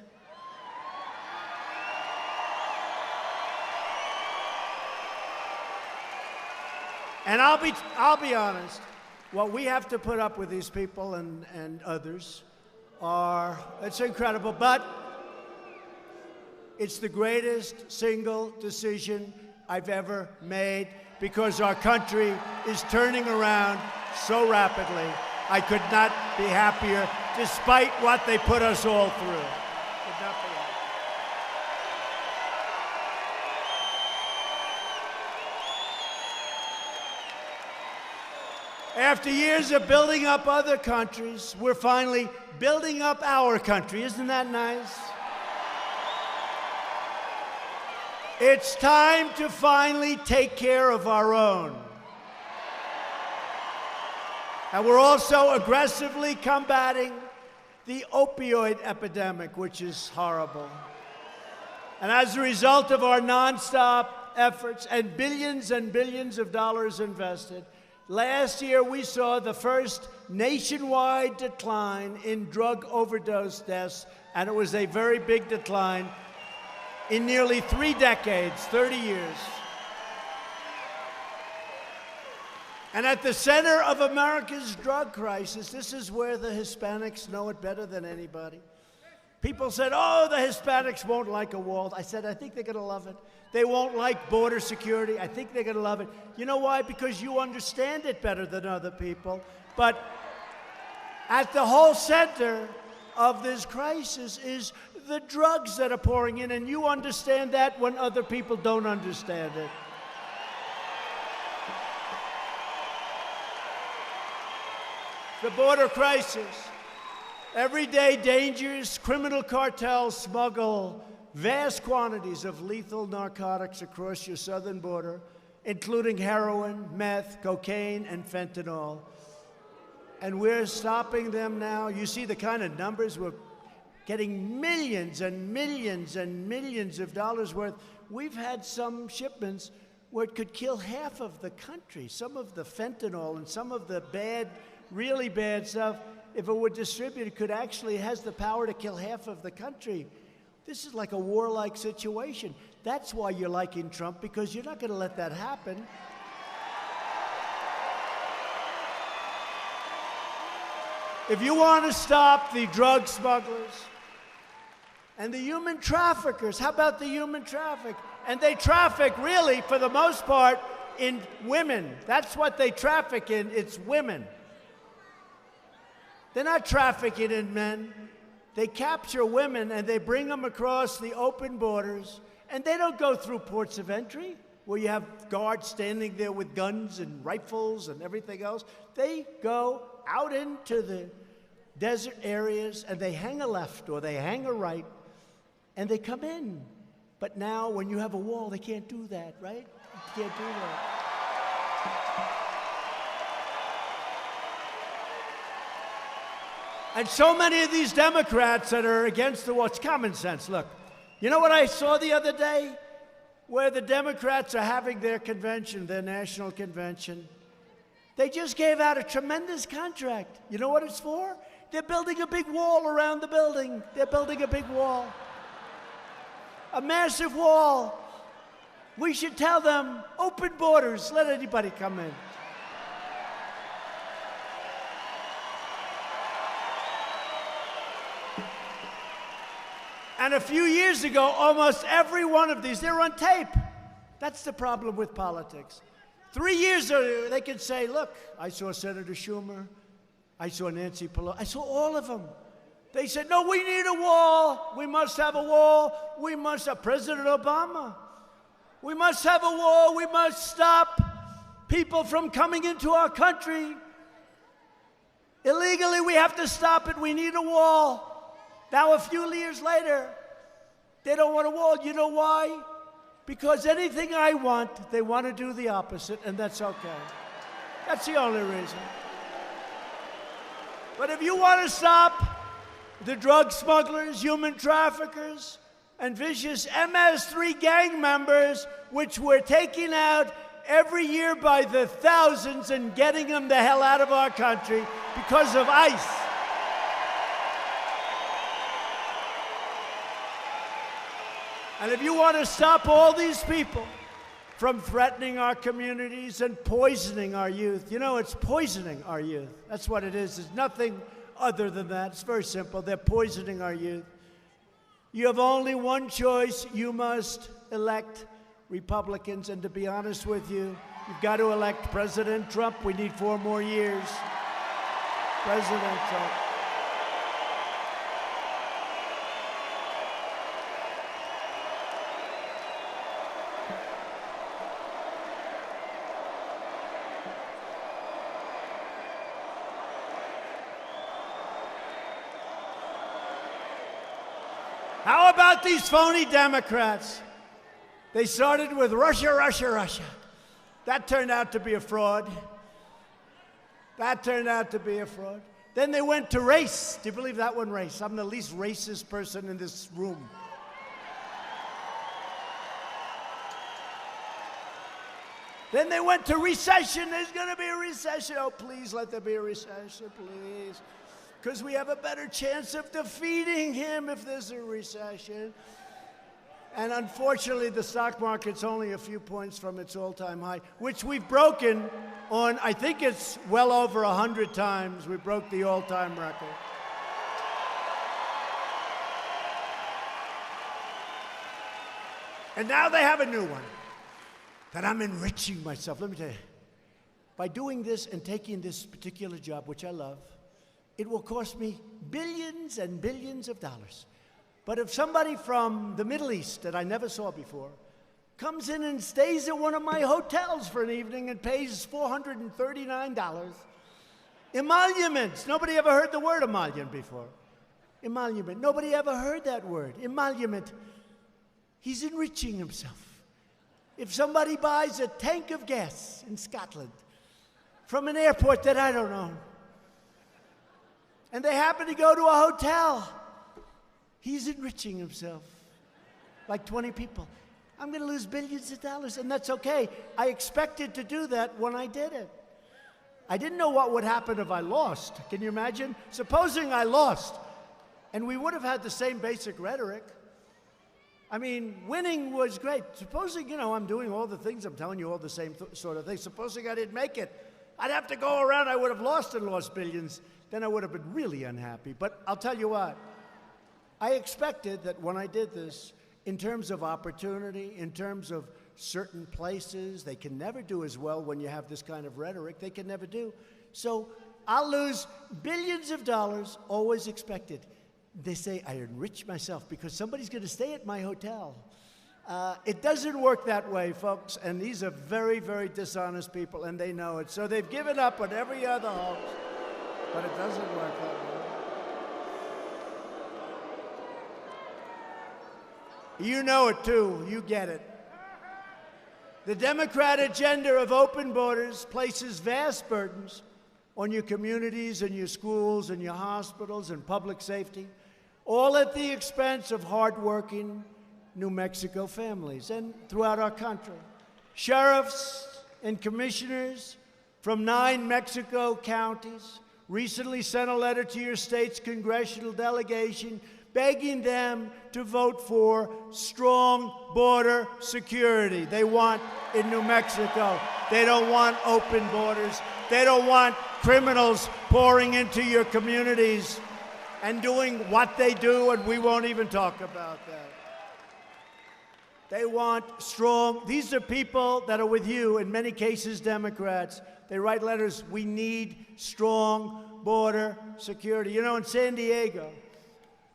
And I'll be honest. What we have to put up with these people and others it's incredible, but it's the greatest single decision I've ever made because our country is turning around so rapidly. I could not be happier despite what they put us all through. Could not be happier. After years of building up other countries, we're finally building up our country. Isn't that nice? It's time to finally take care of our own. And we're also aggressively combating the opioid epidemic, which is horrible. And as a result of our nonstop efforts and billions of dollars invested, last year, we saw the first nationwide decline in drug overdose deaths, and it was a very big decline in nearly 3 decades, 30 years. And at the center of America's drug crisis, this is where the Hispanics know it better than anybody. People said, oh, the Hispanics won't like a wall. I said, I think they're going to love it. They won't like border security. I think they're going to love it. You know why? Because you understand it better than other people. But at the whole center of this crisis is the drugs that are pouring in, and you understand that when other people don't understand it. The border crisis. Everyday dangers, criminal cartels smuggle vast quantities of lethal narcotics across your southern border, including heroin, meth, cocaine, and fentanyl. And we're stopping them now. You see the kind of numbers. We're getting millions and millions and millions of dollars worth. We've had some shipments where it could kill half of the country. Some of the fentanyl and some of the bad, really bad stuff, if it were distributed, could actually has the power to kill half of the country. This is like a warlike situation. That's why you're liking Trump, because you're not going to let that happen. If you want to stop the drug smugglers and the human traffickers, how about the human traffic? And they traffic, really, for the most part, in women. That's what they traffic in, it's women. They're not trafficking in men. They capture women and they bring them across the open borders, and they don't go through ports of entry where you have guards standing there with guns and rifles and everything else. They go out into the desert areas and they hang a left or they hang a right and they come in. But now when you have a wall, they can't do that, right? You can't do that. And so many of these Democrats that are against the wall, it's common sense. Look, you know what I saw the other day? Where the Democrats are having their convention, their national convention. They just gave out a tremendous contract. You know what it's for? They're building a big wall around the building. They're building a big wall. A massive wall. We should tell them, open borders, let anybody come in. And a few years ago, almost every one of these, they're on tape. That's the problem with politics. 3 years ago, they could say, look, I saw Senator Schumer, I saw Nancy Pelosi, I saw all of them. They said, no, we need a wall. We must have a wall. We must have President Obama. We must have a wall. We must stop people from coming into our country. Illegally, we have to stop it. We need a wall. Now, a few years later, they don't want a wall. You know why? Because anything I want, they want to do the opposite, and that's okay. That's the only reason. But if you want to stop the drug smugglers, human traffickers, and vicious MS-3 gang members, which we're taking out every year by the thousands and getting them the hell out of our country because of ICE. And if you want to stop all these people from threatening our communities and poisoning our youth, you know, it's poisoning our youth. That's what it is. It's nothing other than that. It's very simple. They're poisoning our youth. You have only one choice. You must elect Republicans. And to be honest with you, you've got to elect President Trump. We need 4 more years. President Trump. How about these phony Democrats? They started with Russia, Russia, Russia. That turned out to be a fraud. That turned out to be a fraud. Then they went to race. Do you believe that one, race? I'm the least racist person in this room. Then they went to recession. There's going to be a recession. Oh, please let there be a recession, please. Because we have a better chance of defeating him if there's a recession. And unfortunately, the stock market's only a few points from its all-time high, which we've broken on, I think it's well over 100 times. We broke the all-time record. And now they have a new one, that I'm enriching myself. Let me tell you, by doing this and taking this particular job, which I love, it will cost me billions and billions of dollars. But if somebody from the Middle East that I never saw before comes in and stays at one of my hotels for an evening and pays $439, emoluments, nobody ever heard the word emollient before. Emolument. Nobody ever heard that word, emolument. He's enriching himself. If somebody buys a tank of gas in Scotland from an airport that I don't know, and they happen to go to a hotel, he's enriching himself. Like 20 people. I'm going to lose billions of dollars, and that's okay. I expected to do that when I did it. I didn't know what would happen if I lost. Can you imagine? Supposing I lost, and we would have had the same basic rhetoric. I mean, winning was great. Supposing, I'm doing all the things, I'm telling you all the same sort of things. Supposing I didn't make it, I'd have to go around, I would have lost billions. Then I would have been really unhappy. But I'll tell you what, I expected that when I did this, in terms of opportunity, in terms of certain places, they can never do as well when you have this kind of rhetoric. They can never do. So I'll lose billions of dollars, always expected. They say I enrich myself because somebody's going to stay at my hotel. It doesn't work that way, folks, and these are very, very dishonest people, and they know it. So they've given up on every other hope, but it doesn't work that way. You know it, too. You get it. The Democrat agenda of open borders places vast burdens on your communities and your schools and your hospitals and public safety, all at the expense of hardworking New Mexico families and throughout our country. Sheriffs and commissioners from 9 Mexico counties recently sent a letter to your state's congressional delegation begging them to vote for strong border security. They want in New Mexico. They don't want open borders. They don't want criminals pouring into your communities and doing what they do, and we won't even talk about that. They want strong, these are people that are with you, in many cases Democrats. They write letters, we need strong border security. In San Diego,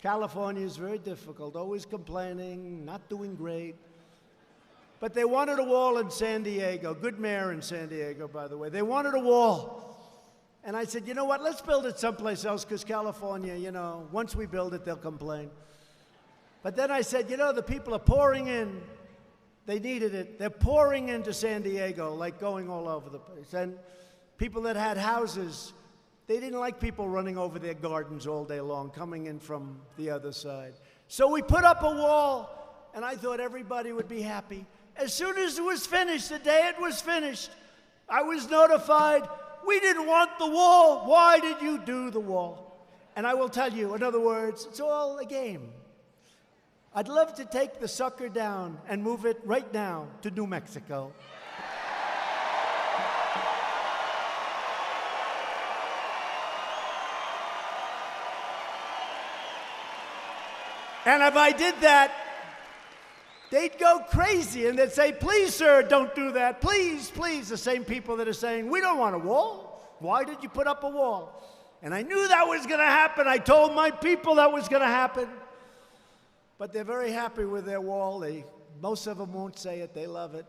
California is very difficult, always complaining, not doing great. But they wanted a wall in San Diego. Good mayor in San Diego, by the way. They wanted a wall. And I said, you know what, let's build it someplace else, because California, once we build it, they'll complain. But then I said, the people are pouring in. They needed it. They're pouring into San Diego, like going all over the place. And people that had houses, they didn't like people running over their gardens all day long, coming in from the other side. So we put up a wall, and I thought everybody would be happy. As soon as it was finished, the day it was finished, I was notified, we didn't want the wall. Why did you do the wall? And I will tell you, in other words, it's all a game. I'd love to take the sucker down and move it right now to New Mexico. And if I did that, they'd go crazy and they'd say, please, sir, don't do that. Please, please. The same people that are saying, we don't want a wall. Why did you put up a wall? And I knew that was going to happen. I told my people that was going to happen. But they're very happy with their wall. Most of them won't say it. They love it.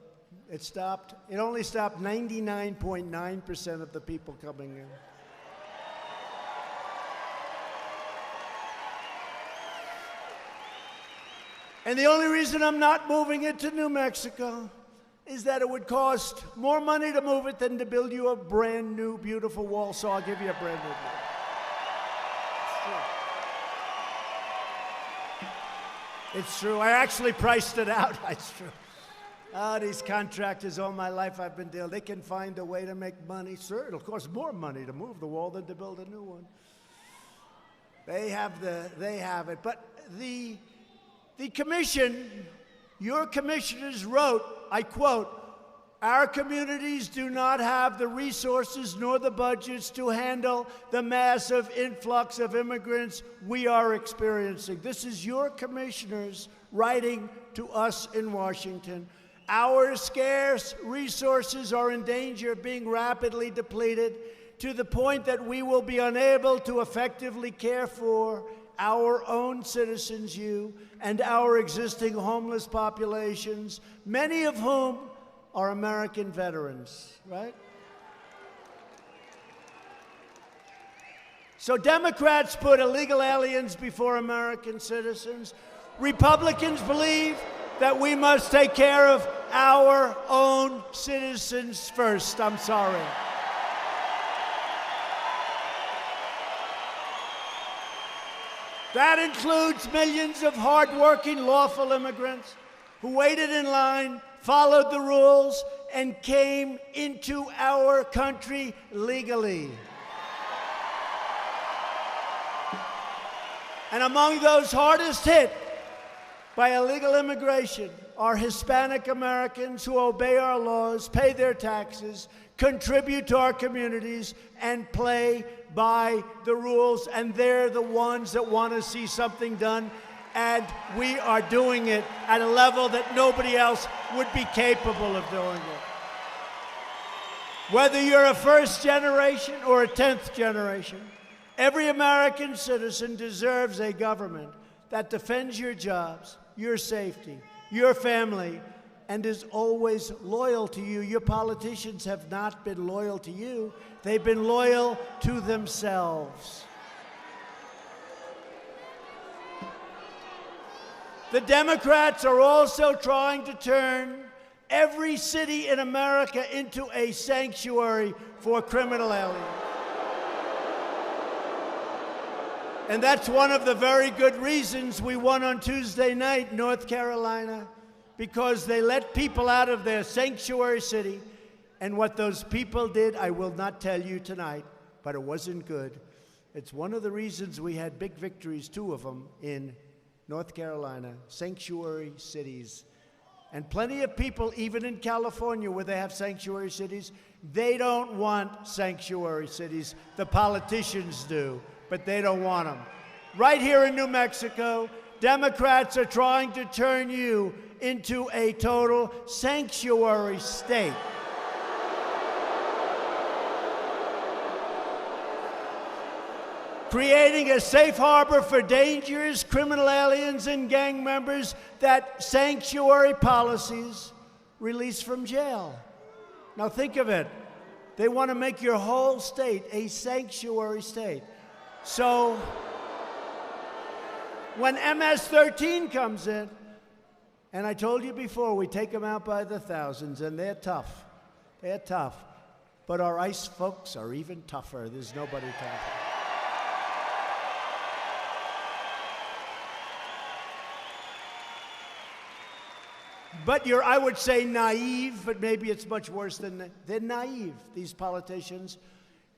It stopped. It only stopped 99.9% of the people coming in. And the only reason I'm not moving it to New Mexico is that it would cost more money to move it than to build you a brand new, beautiful wall, so I'll give you a brand new wall. It's true. I actually priced it out. It's true. These contractors, all my life I've been dealing, they can find a way to make money. Sir, it'll cost more money to move the wall than to build a new one. They have it. But the commission, your commissioners wrote, I quote, our communities do not have the resources nor the budgets to handle the massive influx of immigrants we are experiencing. This is your commissioners writing to us in Washington. Our scarce resources are in danger of being rapidly depleted to the point that we will be unable to effectively care for our own citizens, you, and our existing homeless populations, many of whom are American veterans, right? So Democrats put illegal aliens before American citizens. Republicans believe that we must take care of our own citizens first. I'm sorry. That includes millions of hardworking, lawful immigrants who waited in line, followed the rules, and came into our country legally. And among those hardest hit by illegal immigration are Hispanic Americans who obey our laws, pay their taxes, contribute to our communities, and play by the rules. And they're the ones that want to see something done. And we are doing it at a level that nobody else would be capable of doing it. Whether you're a first generation or a 10th generation, every American citizen deserves a government that defends your jobs, your safety, your family, and is always loyal to you. Your politicians have not been loyal to you. They've been loyal to themselves. The Democrats are also trying to turn every city in America into a sanctuary for criminal aliens. And that's one of the very good reasons we won on Tuesday night in North Carolina, because they let people out of their sanctuary city. And what those people did, I will not tell you tonight, but it wasn't good. It's one of the reasons we had big victories, 2 of them, in North Carolina, sanctuary cities. And plenty of people, even in California, where they have sanctuary cities, they don't want sanctuary cities. The politicians do, but they don't want them. Right here in New Mexico, Democrats are trying to turn you into a total sanctuary state. Creating a safe harbor for dangerous criminal aliens and gang members that sanctuary policies release from jail. Now think of it. They want to make your whole state a sanctuary state. So when MS-13 comes in, and I told you before, we take them out by the thousands, and they're tough. They're tough. But our ICE folks are even tougher. There's nobody tougher. But you're, I would say, naive, but maybe it's much worse than that. They're naive, these politicians.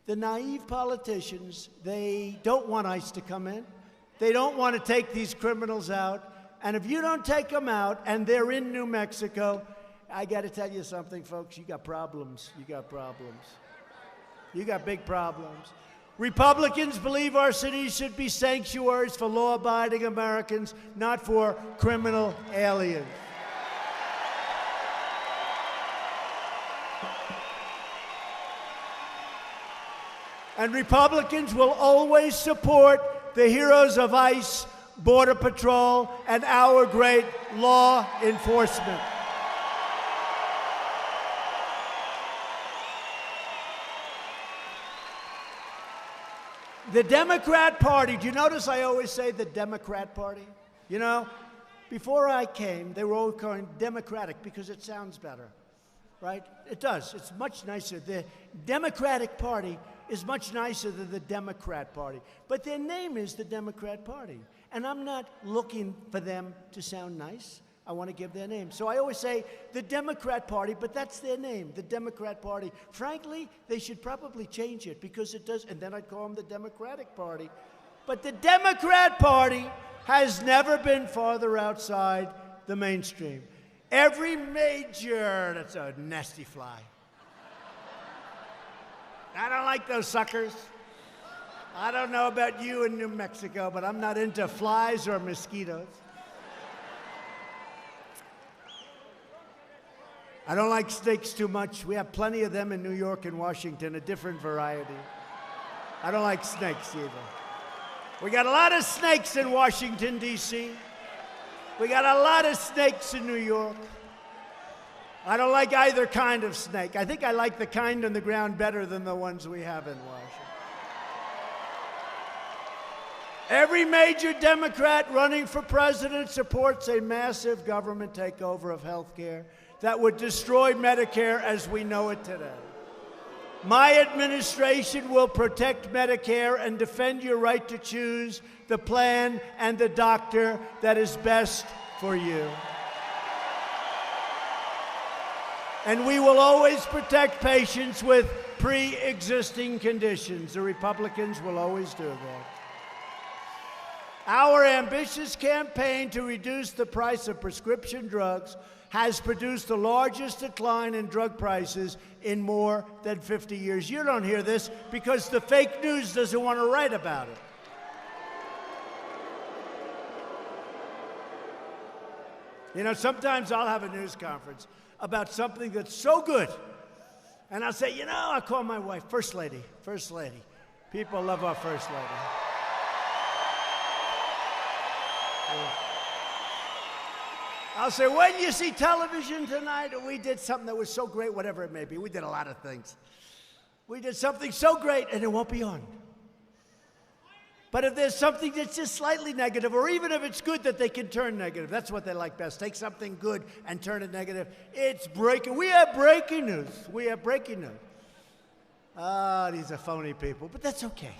The naive politicians, they don't want ICE to come in. They don't want to take these criminals out. And if you don't take them out and they're in New Mexico, I got to tell you something, folks. You got problems. You got problems. You got big problems. Republicans believe our cities should be sanctuaries for law-abiding Americans, not for criminal aliens. And Republicans will always support the heroes of ICE, Border Patrol, and our great law enforcement. The Democrat Party, do you notice I always say the Democrat Party? You know, before I came, they were all calling Democratic because it sounds better, right? It does. It's much nicer. The Democratic Party is much nicer than the Democrat Party. But their name is the Democrat Party. And I'm not looking for them to sound nice. I want to give their name. So I always say the Democrat Party, but that's their name, the Democrat Party. Frankly, they should probably change it because it does, and then I'd call them the Democratic Party. But the Democrat Party has never been farther outside the mainstream. Every major, that's a nasty fly. I don't like those suckers. I don't know about you in New Mexico, but I'm not into flies or mosquitoes. I don't like snakes too much. We have plenty of them in New York and Washington, a different variety. I don't like snakes either. We got a lot of snakes in Washington, D.C. We got a lot of snakes in New York. I don't like either kind of snake. I think I like the kind on the ground better than the ones we have in Washington. Every major Democrat running for president supports a massive government takeover of health care that would destroy Medicare as we know it today. My administration will protect Medicare and defend your right to choose the plan and the doctor that is best for you. And we will always protect patients with pre-existing conditions. The Republicans will always do that. Our ambitious campaign to reduce the price of prescription drugs has produced the largest decline in drug prices in more than 50 years. You don't hear this because the fake news doesn't want to write about it. You know, sometimes I'll have a news conference about something that's so good, and I'll say, you know, I'll call my wife, First Lady, First Lady. People love our First Lady. I'll say, when you see television tonight, we did something that was so great, whatever it may be. We did a lot of things. We did something so great, and it won't be on. But if there's something that's just slightly negative, or even if it's good that they can turn negative, that's what they like best. Take something good and turn it negative. It's breaking. We have breaking news. We have breaking news. Ah, these are phony people, but that's okay.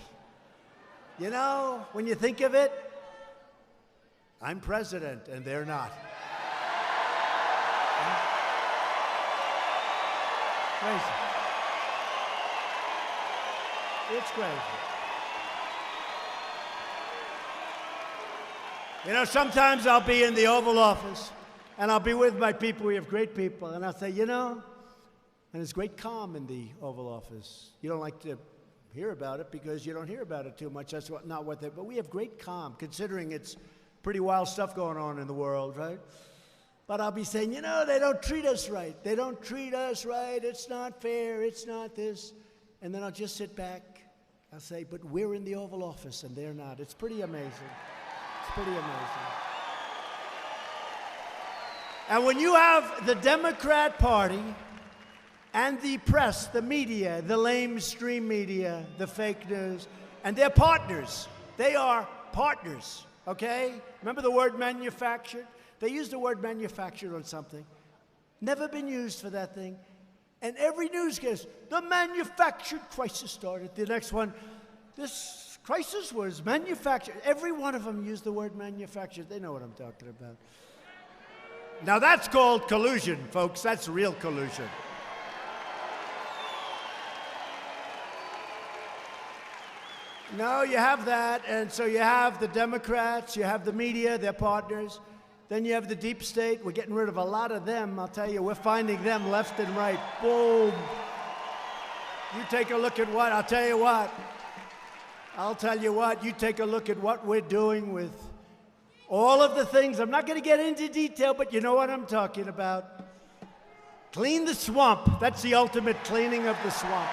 You know, when you think of it, I'm president, and they're not. Crazy. It's crazy. You know, sometimes I'll be in the Oval Office, and I'll be with my people. We have great people, and I'll say, you know, and there's great calm in the Oval Office. You don't like to hear about it because you don't hear about it too much. That's not what they, but we have great calm, considering it's pretty wild stuff going on in the world, right? But I'll be saying, you know, they don't treat us right. They don't treat us right. It's not fair. It's not this. And then I'll just sit back. I'll say, but we're in the Oval Office, and they're not. It's pretty amazing. It's pretty amazing. And when you have the Democrat Party and the press, the media, the lamestream media, the fake news, and they're partners. They are partners, okay? Remember the word manufactured? They used the word manufactured on something. Never been used for that thing. And every newscast, the manufactured crisis started. The next one, this crisis was manufactured. Every one of them used the word manufactured. They know what I'm talking about. Now that's called collusion, folks. That's real collusion. No, you have that, and so you have the Democrats, you have the media, they're partners. Then you have the deep state. We're getting rid of a lot of them. I'll tell you, we're finding them left and right. Boom. You take a look at what, I'll tell you what. I'll tell you what, you take a look at what we're doing with all of the things. I'm not going to get into detail, but you know what I'm talking about. Clean the swamp. That's the ultimate cleaning of the swamp.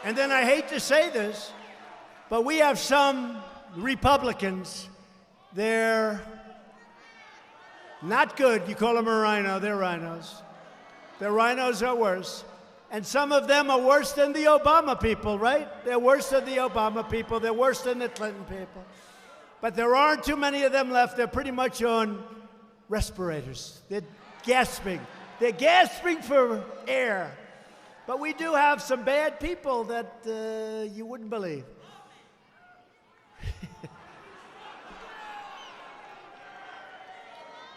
And then I hate to say this, but we have some Republicans, they're not good. You call them a rhino, they're rhinos. The rhinos are worse. And some of them are worse than the Obama people, right? They're worse than the Obama people. They're worse than the Clinton people. But there aren't too many of them left. They're pretty much on respirators. They're gasping. They're gasping for air. But we do have some bad people that you wouldn't believe.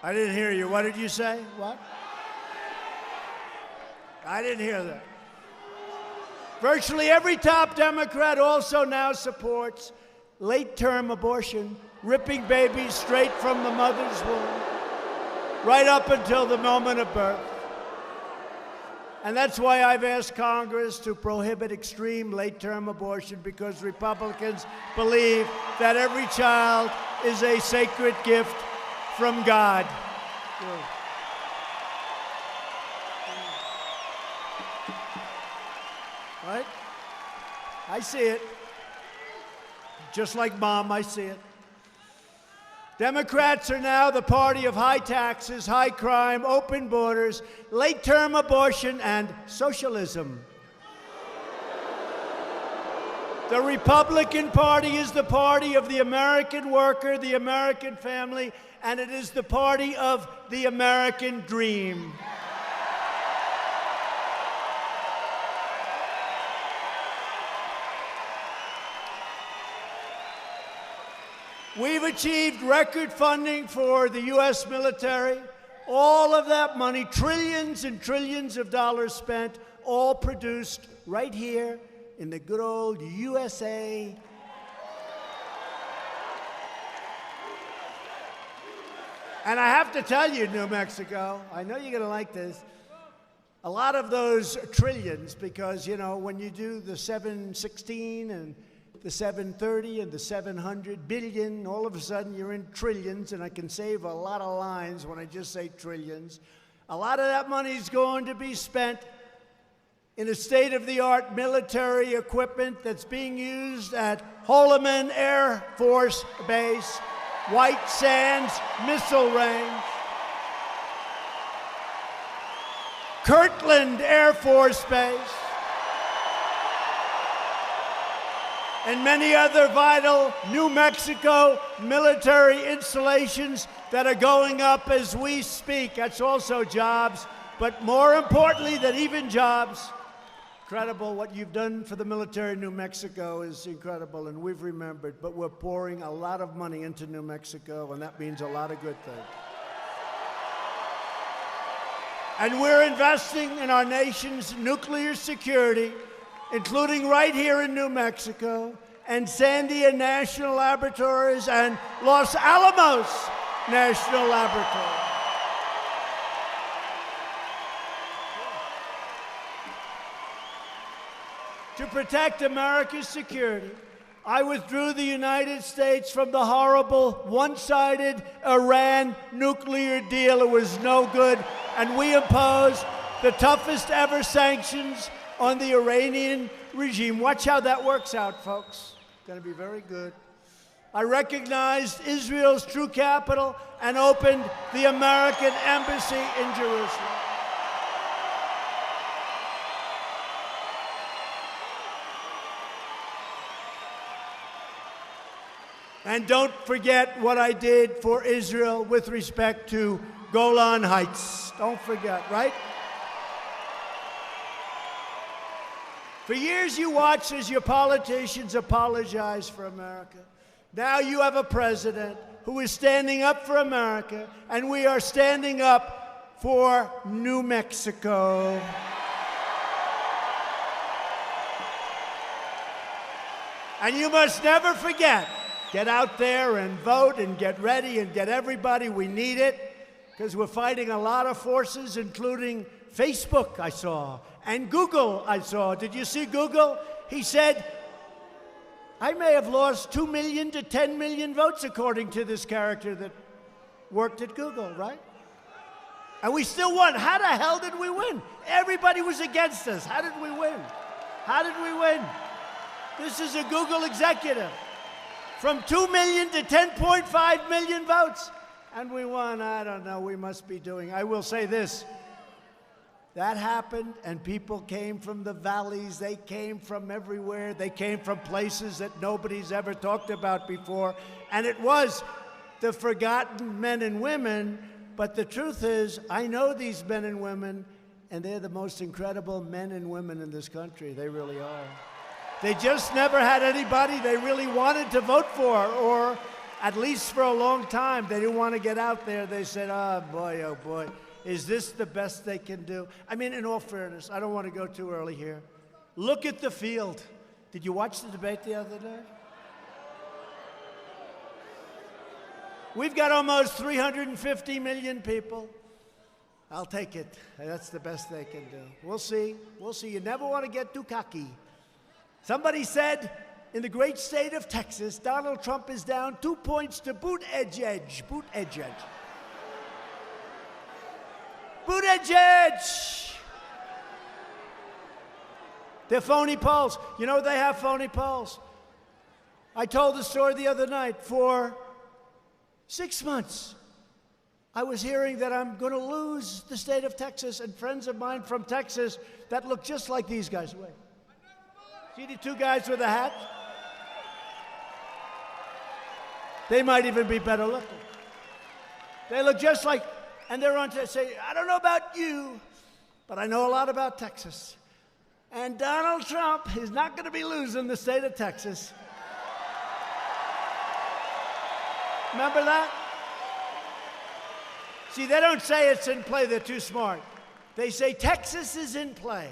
I didn't hear you. What did you say? What? I didn't hear that. Virtually every top Democrat also now supports late-term abortion, ripping babies straight from the mother's womb, right up until the moment of birth. And that's why I've asked Congress to prohibit extreme late-term abortion, because Republicans believe that every child is a sacred gift from God. Right? I see it. Just like Mom, I see it. Democrats are now the party of high taxes, high crime, open borders, late-term abortion, and socialism. The Republican Party is the party of the American worker, the American family, and it is the party of the American dream. We've achieved record funding for the U.S. military. All of that money, trillions and trillions of dollars spent, all produced right here in the good old USA. And I have to tell you, New Mexico, I know you're going to like this, a lot of those trillions, because, you know, when you do the 716 and the 730 and the 700 billion, all of a sudden you're in trillions, and I can save a lot of lines when I just say trillions. A lot of that money is going to be spent in a state-of-the-art military equipment that's being used at Holloman Air Force Base, White Sands Missile Range, Kirtland Air Force Base, and many other vital New Mexico military installations that are going up as we speak. That's also jobs, but more importantly than even jobs, incredible. What you've done for the military in New Mexico is incredible, and we've remembered, but we're pouring a lot of money into New Mexico, and that means a lot of good things. And we're investing in our nation's nuclear security, including right here in New Mexico, and Sandia National Laboratories and Los Alamos National Laboratory. To protect America's security, I withdrew the United States from the horrible, one-sided Iran nuclear deal. It was no good, and we imposed the toughest ever sanctions on the Iranian regime. Watch how that works out, folks. It's going to be very good. I recognized Israel's true capital and opened the American embassy in Jerusalem. And don't forget what I did for Israel with respect to Golan Heights. Don't forget, right? For years you watched as your politicians apologized for America. Now you have a president who is standing up for America, and we are standing up for New Mexico. And you must never forget, get out there and vote and get ready and get everybody. We need it because we're fighting a lot of forces, including Facebook, I saw, and Google, I saw. Did you see Google? He said, I may have lost 2 million to 10 million votes, according to this character that worked at Google, right? And we still won. How the hell did we win? Everybody was against us. How did we win? How did we win? This is a Google executive. From 2 million to 10.5 million votes. And we won. I don't know. We must be doing. I will say this. That happened, and people came from the valleys. They came from everywhere. They came from places that nobody's ever talked about before. And it was the forgotten men and women. But the truth is, I know these men and women, and they're the most incredible men and women in this country. They really are. They just never had anybody they really wanted to vote for, or at least for a long time. They didn't want to get out there. They said, oh boy, is this the best they can do? I mean, in all fairness, I don't want to go too early here. Look at the field. Did you watch the debate the other day? We've got almost 350 million people. I'll take it. That's the best they can do. We'll see. We'll see. You never want to get too cocky. Somebody said, in the great state of Texas, Donald Trump is down 2 points to Buttigieg. Buttigieg. Buttigieg! They're phony polls. You know, they have phony polls. I told the story the other night. For 6 months. I was hearing that I'm going to lose the state of Texas, and friends of mine from Texas that look just like these guys. Wait. See the two guys with the hat? They might even be better looking. They look just like, and they're on to say, I don't know about you, but I know a lot about Texas. And Donald Trump is not going to be losing the state of Texas. Remember that? See, they don't say it's in play. They're too smart. They say Texas is in play.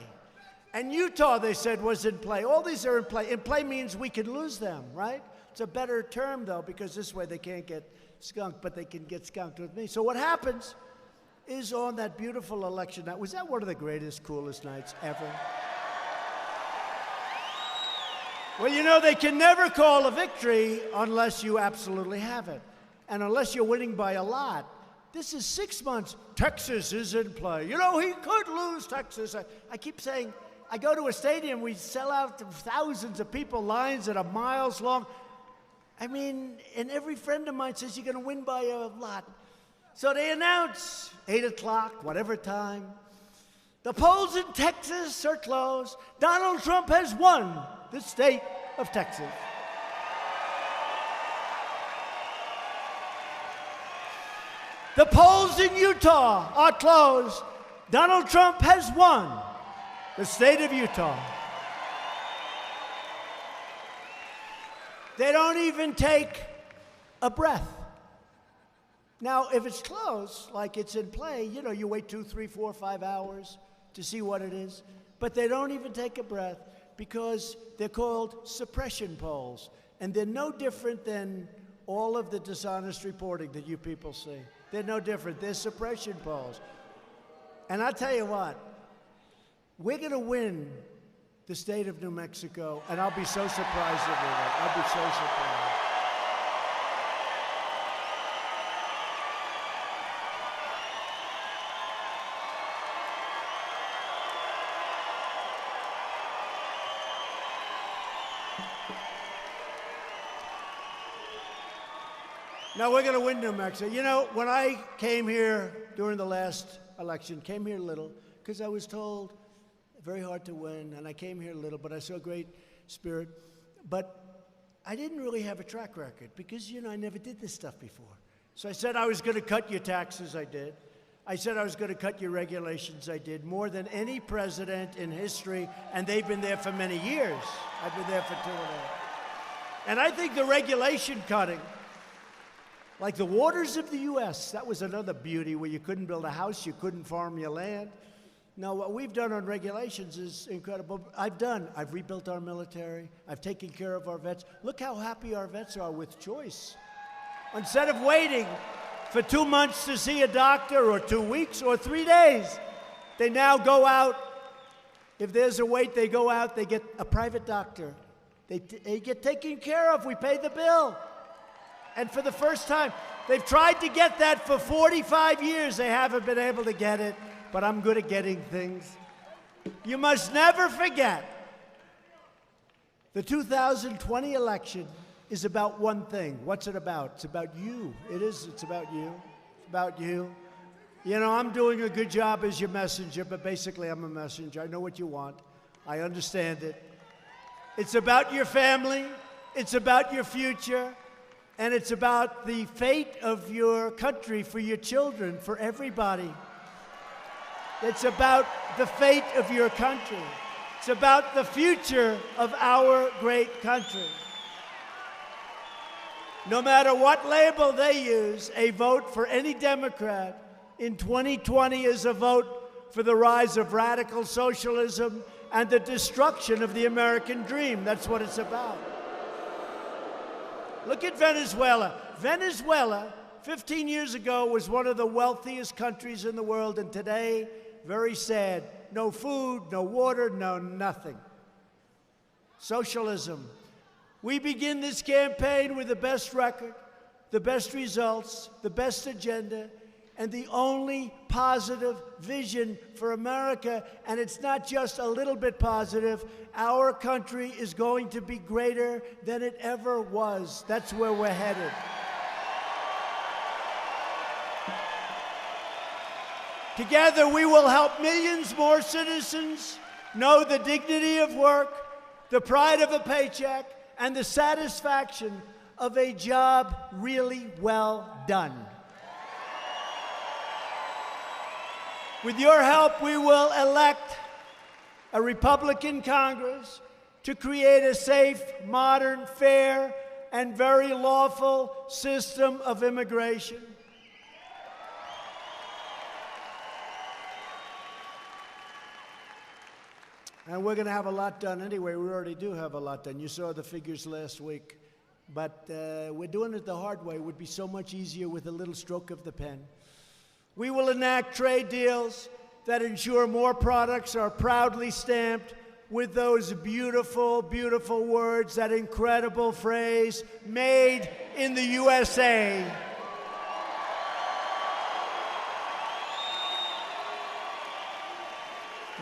And Utah, they said, was in play. All these are in play. In play means we can lose them, right? It's a better term, though, because this way they can't get skunked, but they can get skunked with me. So what happens is on that beautiful election night, was that one of the greatest, coolest nights ever? Well, you know, they can never call a victory unless you absolutely have it. And unless you're winning by a lot. This is 6 months. Texas is in play. You know, he could lose Texas. I keep saying, I go to a stadium, we sell out to thousands of people, lines that are miles long. I mean, and every friend of mine says you're going to win by a lot. So they announce 8 o'clock, whatever time. The polls in Texas are closed. Donald Trump has won the state of Texas. The polls in Utah are closed. Donald Trump has won the state of Utah. They don't even take a breath. Now, if it's close, like it's in play, you know, you wait 2, 3, 4, 5 hours to see what it is. But they don't even take a breath because they're called suppression polls. And they're no different than all of the dishonest reporting that you people see. They're no different. They're suppression polls. And I'll tell you what, we're going to win the state of New Mexico, and I'll be so surprised if we win. I'll be so surprised. No, we're going to win New Mexico. You know, when I came here during the last election, came here little, because I was told very hard to win, and I came here little, but I saw great spirit. But I didn't really have a track record because, you know, I never did this stuff before. So I said I was going to cut your taxes, I did. I said I was going to cut your regulations, I did, more than any president in history, and they've been there for many years. I've been there for 2.5. And I think the regulation cutting, like the waters of the U.S., that was another beauty where you couldn't build a house, you couldn't farm your land. Now, what we've done on regulations is incredible. I've rebuilt our military. I've taken care of our vets. Look how happy our vets are with choice. Instead of waiting for 2 months to see a doctor or 2 weeks or 3 days, they now go out. If there's a wait, they go out, they get a private doctor. They get taken care of. We pay the bill. And for the first time, they've tried to get that for 45 years. They haven't been able to get it, but I'm good at getting things. You must never forget, the 2020 election is about one thing. What's it about? It's about you. It is. It's about you. It's about you. You know, I'm doing a good job as your messenger, but basically I'm a messenger. I know what you want. I understand it. It's about your family. It's about your future. And it's about the fate of your country, for your children, for everybody. It's about the fate of your country. It's about the future of our great country. No matter what label they use, a vote for any Democrat in 2020 is a vote for the rise of radical socialism and the destruction of the American dream. That's what it's about. Look at Venezuela. Venezuela, 15 years ago, was one of the wealthiest countries in the world, and today, very sad. No food, no water, no nothing. Socialism. We begin this campaign with the best record, the best results, the best agenda, and the only positive vision for America. And it's not just a little bit positive. Our country is going to be greater than it ever was. That's where we're headed. Together, we will help millions more citizens know the dignity of work, the pride of a paycheck, and the satisfaction of a job really well done. With your help, we will elect a Republican Congress to create a safe, modern, fair, and very lawful system of immigration. And we're going to have a lot done anyway. We already do have a lot done. You saw the figures last week. But we're doing it the hard way. It would be so much easier with a little stroke of the pen. We will enact trade deals that ensure more products are proudly stamped with those beautiful, beautiful words, that incredible phrase, made in the USA.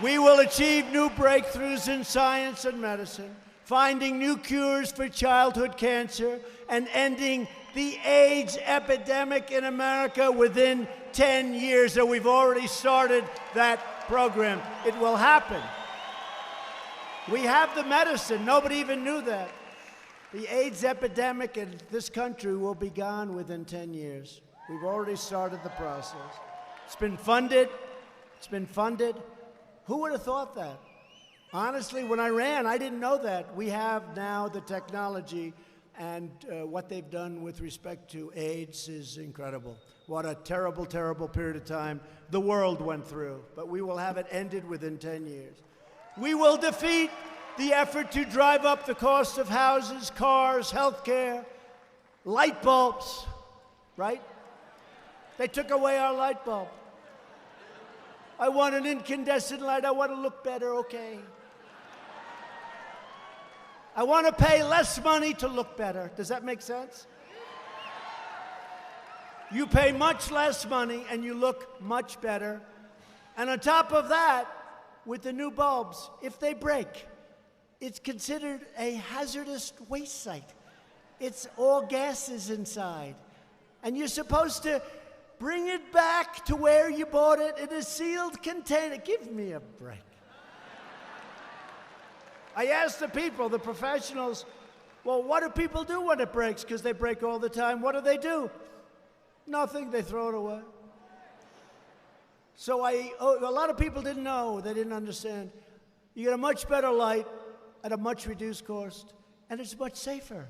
We will achieve new breakthroughs in science and medicine, finding new cures for childhood cancer, and ending the AIDS epidemic in America within 10 years. And we've already started that program. It will happen. We have the medicine. Nobody even knew that. The AIDS epidemic in this country will be gone within 10 years. We've already started the process. It's been funded. It's been funded. Who would have thought that? Honestly, when I ran, I didn't know that. We have now the technology, and what they've done with respect to AIDS is incredible. What a terrible, terrible period of time the world went through. But we will have it ended within 10 years. We will defeat the effort to drive up the cost of houses, cars, health care, light bulbs, right? They took away our light bulb. I want an incandescent light. I want to look better, okay. I want to pay less money to look better. Does that make sense? You pay much less money and you look much better. And on top of that, with the new bulbs, if they break, it's considered a hazardous waste site. It's all gases inside. And you're supposed to bring it back to where you bought it in a sealed container. Give me a break. I asked the people, the professionals, well, what do people do when it breaks? Because they break all the time. What do? Nothing. They throw it away. So a lot of people didn't know. They didn't understand. You get a much better light at a much reduced cost, and it's much safer.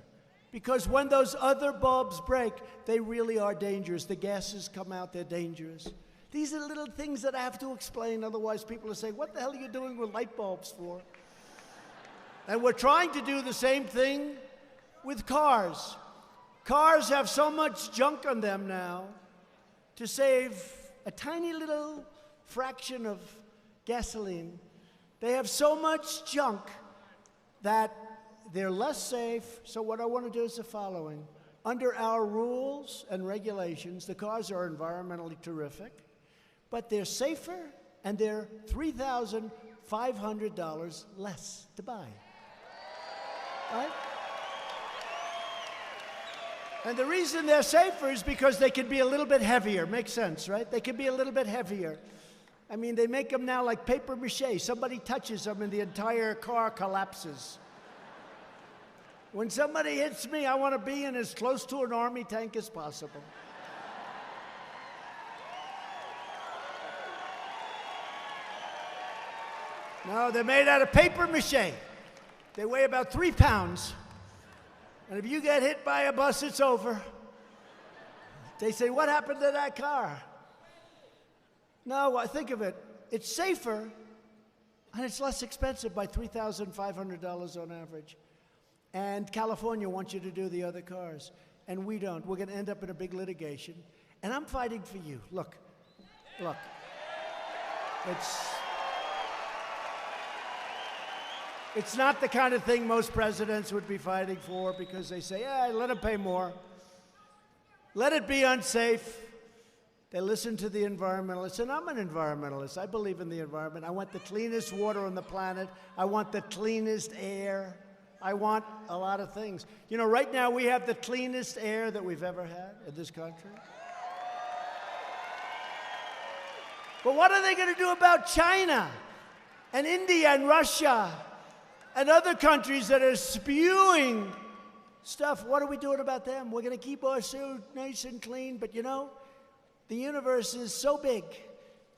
Because when those other bulbs break, they really are dangerous. The gases come out, they're dangerous. These are little things that I have to explain, otherwise people will say, what the hell are you doing with light bulbs for? And we're trying to do the same thing with cars. Cars have so much junk on them now. To save a tiny little fraction of gasoline, they have so much junk that they're less safe. So what I want to do is the following. Under our rules and regulations, the cars are environmentally terrific, but they're safer and they're $3,500 less to buy. Right? And the reason they're safer is because they can be a little bit heavier. Makes sense, right? They can be a little bit heavier. I mean, they make them now like paper mache. Somebody touches them and the entire car collapses. When somebody hits me, I want to be in as close to an army tank as possible. No, they're made out of paper mache. They weigh about 3 pounds. And if you get hit by a bus, it's over. They say, what happened to that car? No, think of it. It's safer, and it's less expensive by $3,500 on average. And California wants you to do the other cars, and we don't. We're going to end up in a big litigation. And I'm fighting for you. Look. It's not the kind of thing most presidents would be fighting for, because they say, yeah, let them pay more. Let it be unsafe. They listen to the environmentalists, and I'm an environmentalist. I believe in the environment. I want the cleanest water on the planet. I want the cleanest air. I want a lot of things. You know, right now we have the cleanest air that we've ever had in this country. But what are they going to do about China and India and Russia and other countries that are spewing stuff? What are we doing about them? We're going to keep our suit nice and clean. But you know, the universe is so big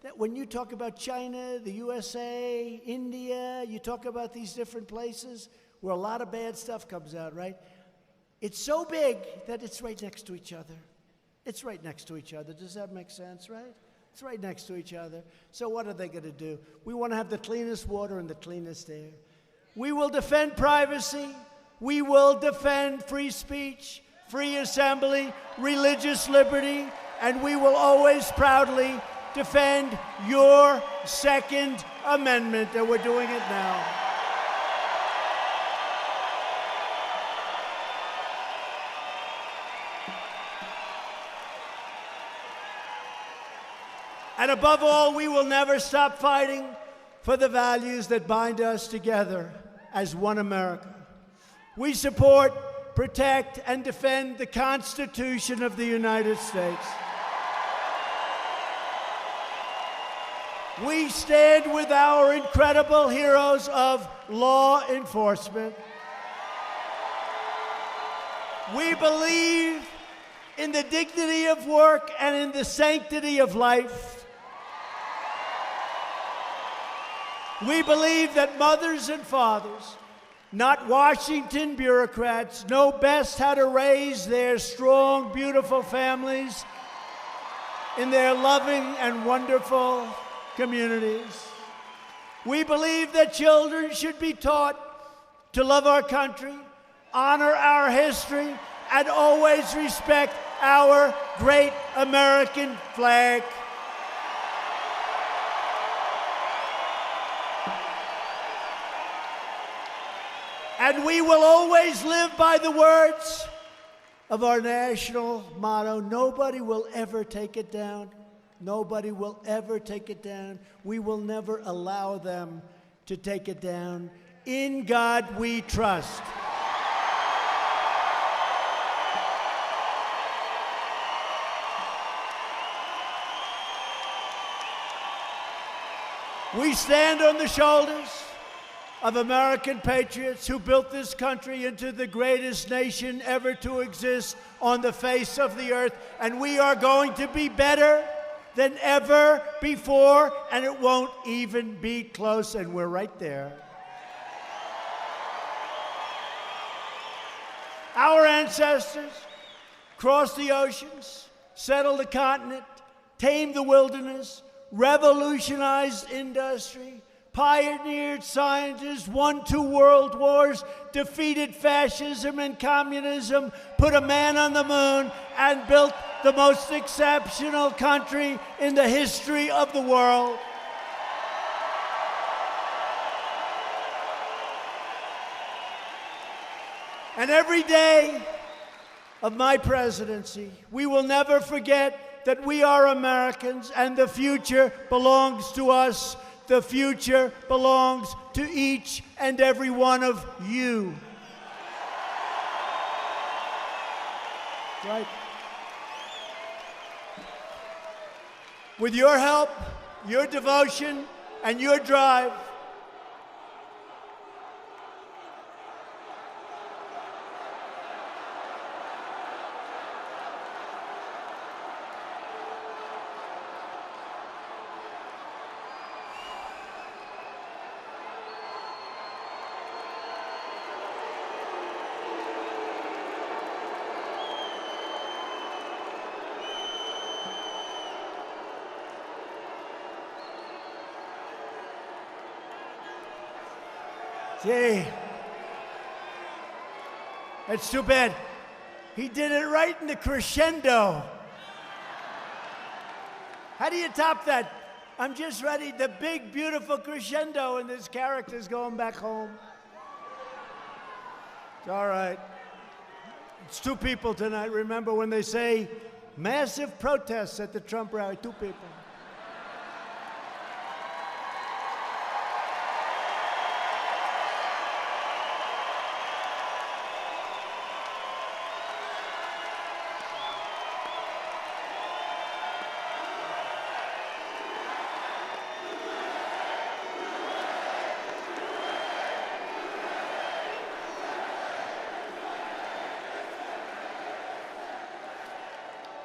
that when you talk about China, the USA, India, you talk about these different places where a lot of bad stuff comes out, right? It's so big that it's right next to each other. It's right next to each other. Does that make sense, right? It's right next to each other. So what are they going to do? We want to have the cleanest water and the cleanest air. We will defend privacy. We will defend free speech, free assembly, religious liberty, and we will always proudly defend your Second Amendment, and we're doing it now. And above all, we will never stop fighting for the values that bind us together as one America. We support, protect, and defend the Constitution of the United States. We stand with our incredible heroes of law enforcement. We believe in the dignity of work and in the sanctity of life. We believe that mothers and fathers, not Washington bureaucrats, know best how to raise their strong, beautiful families in their loving and wonderful communities. We believe that children should be taught to love our country, honor our history, and always respect our great American flag. And we will always live by the words of our national motto: nobody will ever take it down. Nobody will ever take it down. We will never allow them to take it down. In God we trust. We stand on the shoulders of American patriots who built this country into the greatest nation ever to exist on the face of the earth, and we are going to be better than ever before, and it won't even be close, and we're right there. Our ancestors crossed the oceans, settled the continent, tamed the wilderness, revolutionized industry, pioneered scientists, won 2 world wars, defeated fascism and communism, put a man on the moon, and built the most exceptional country in the history of the world. And every day of my presidency, we will never forget that we are Americans and the future belongs to us. The future belongs to each and every one of you. Right. With your help, your devotion, and your drive, gee, it's too bad. He did it right in the crescendo. How do you top that? I'm just ready, the big, beautiful crescendo, and this character's going back home. It's all right. It's 2 people tonight. Remember when they say massive protests at the Trump rally? 2 people.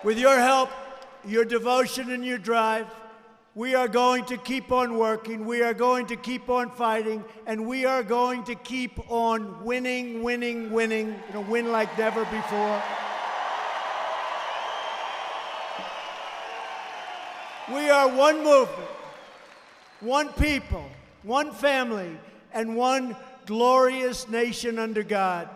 With your help, your devotion, and your drive, we are going to keep on working, we are going to keep on fighting, and we are going to keep on winning, winning, winning, win like never before. We are one movement, one people, one family, and one glorious nation under God.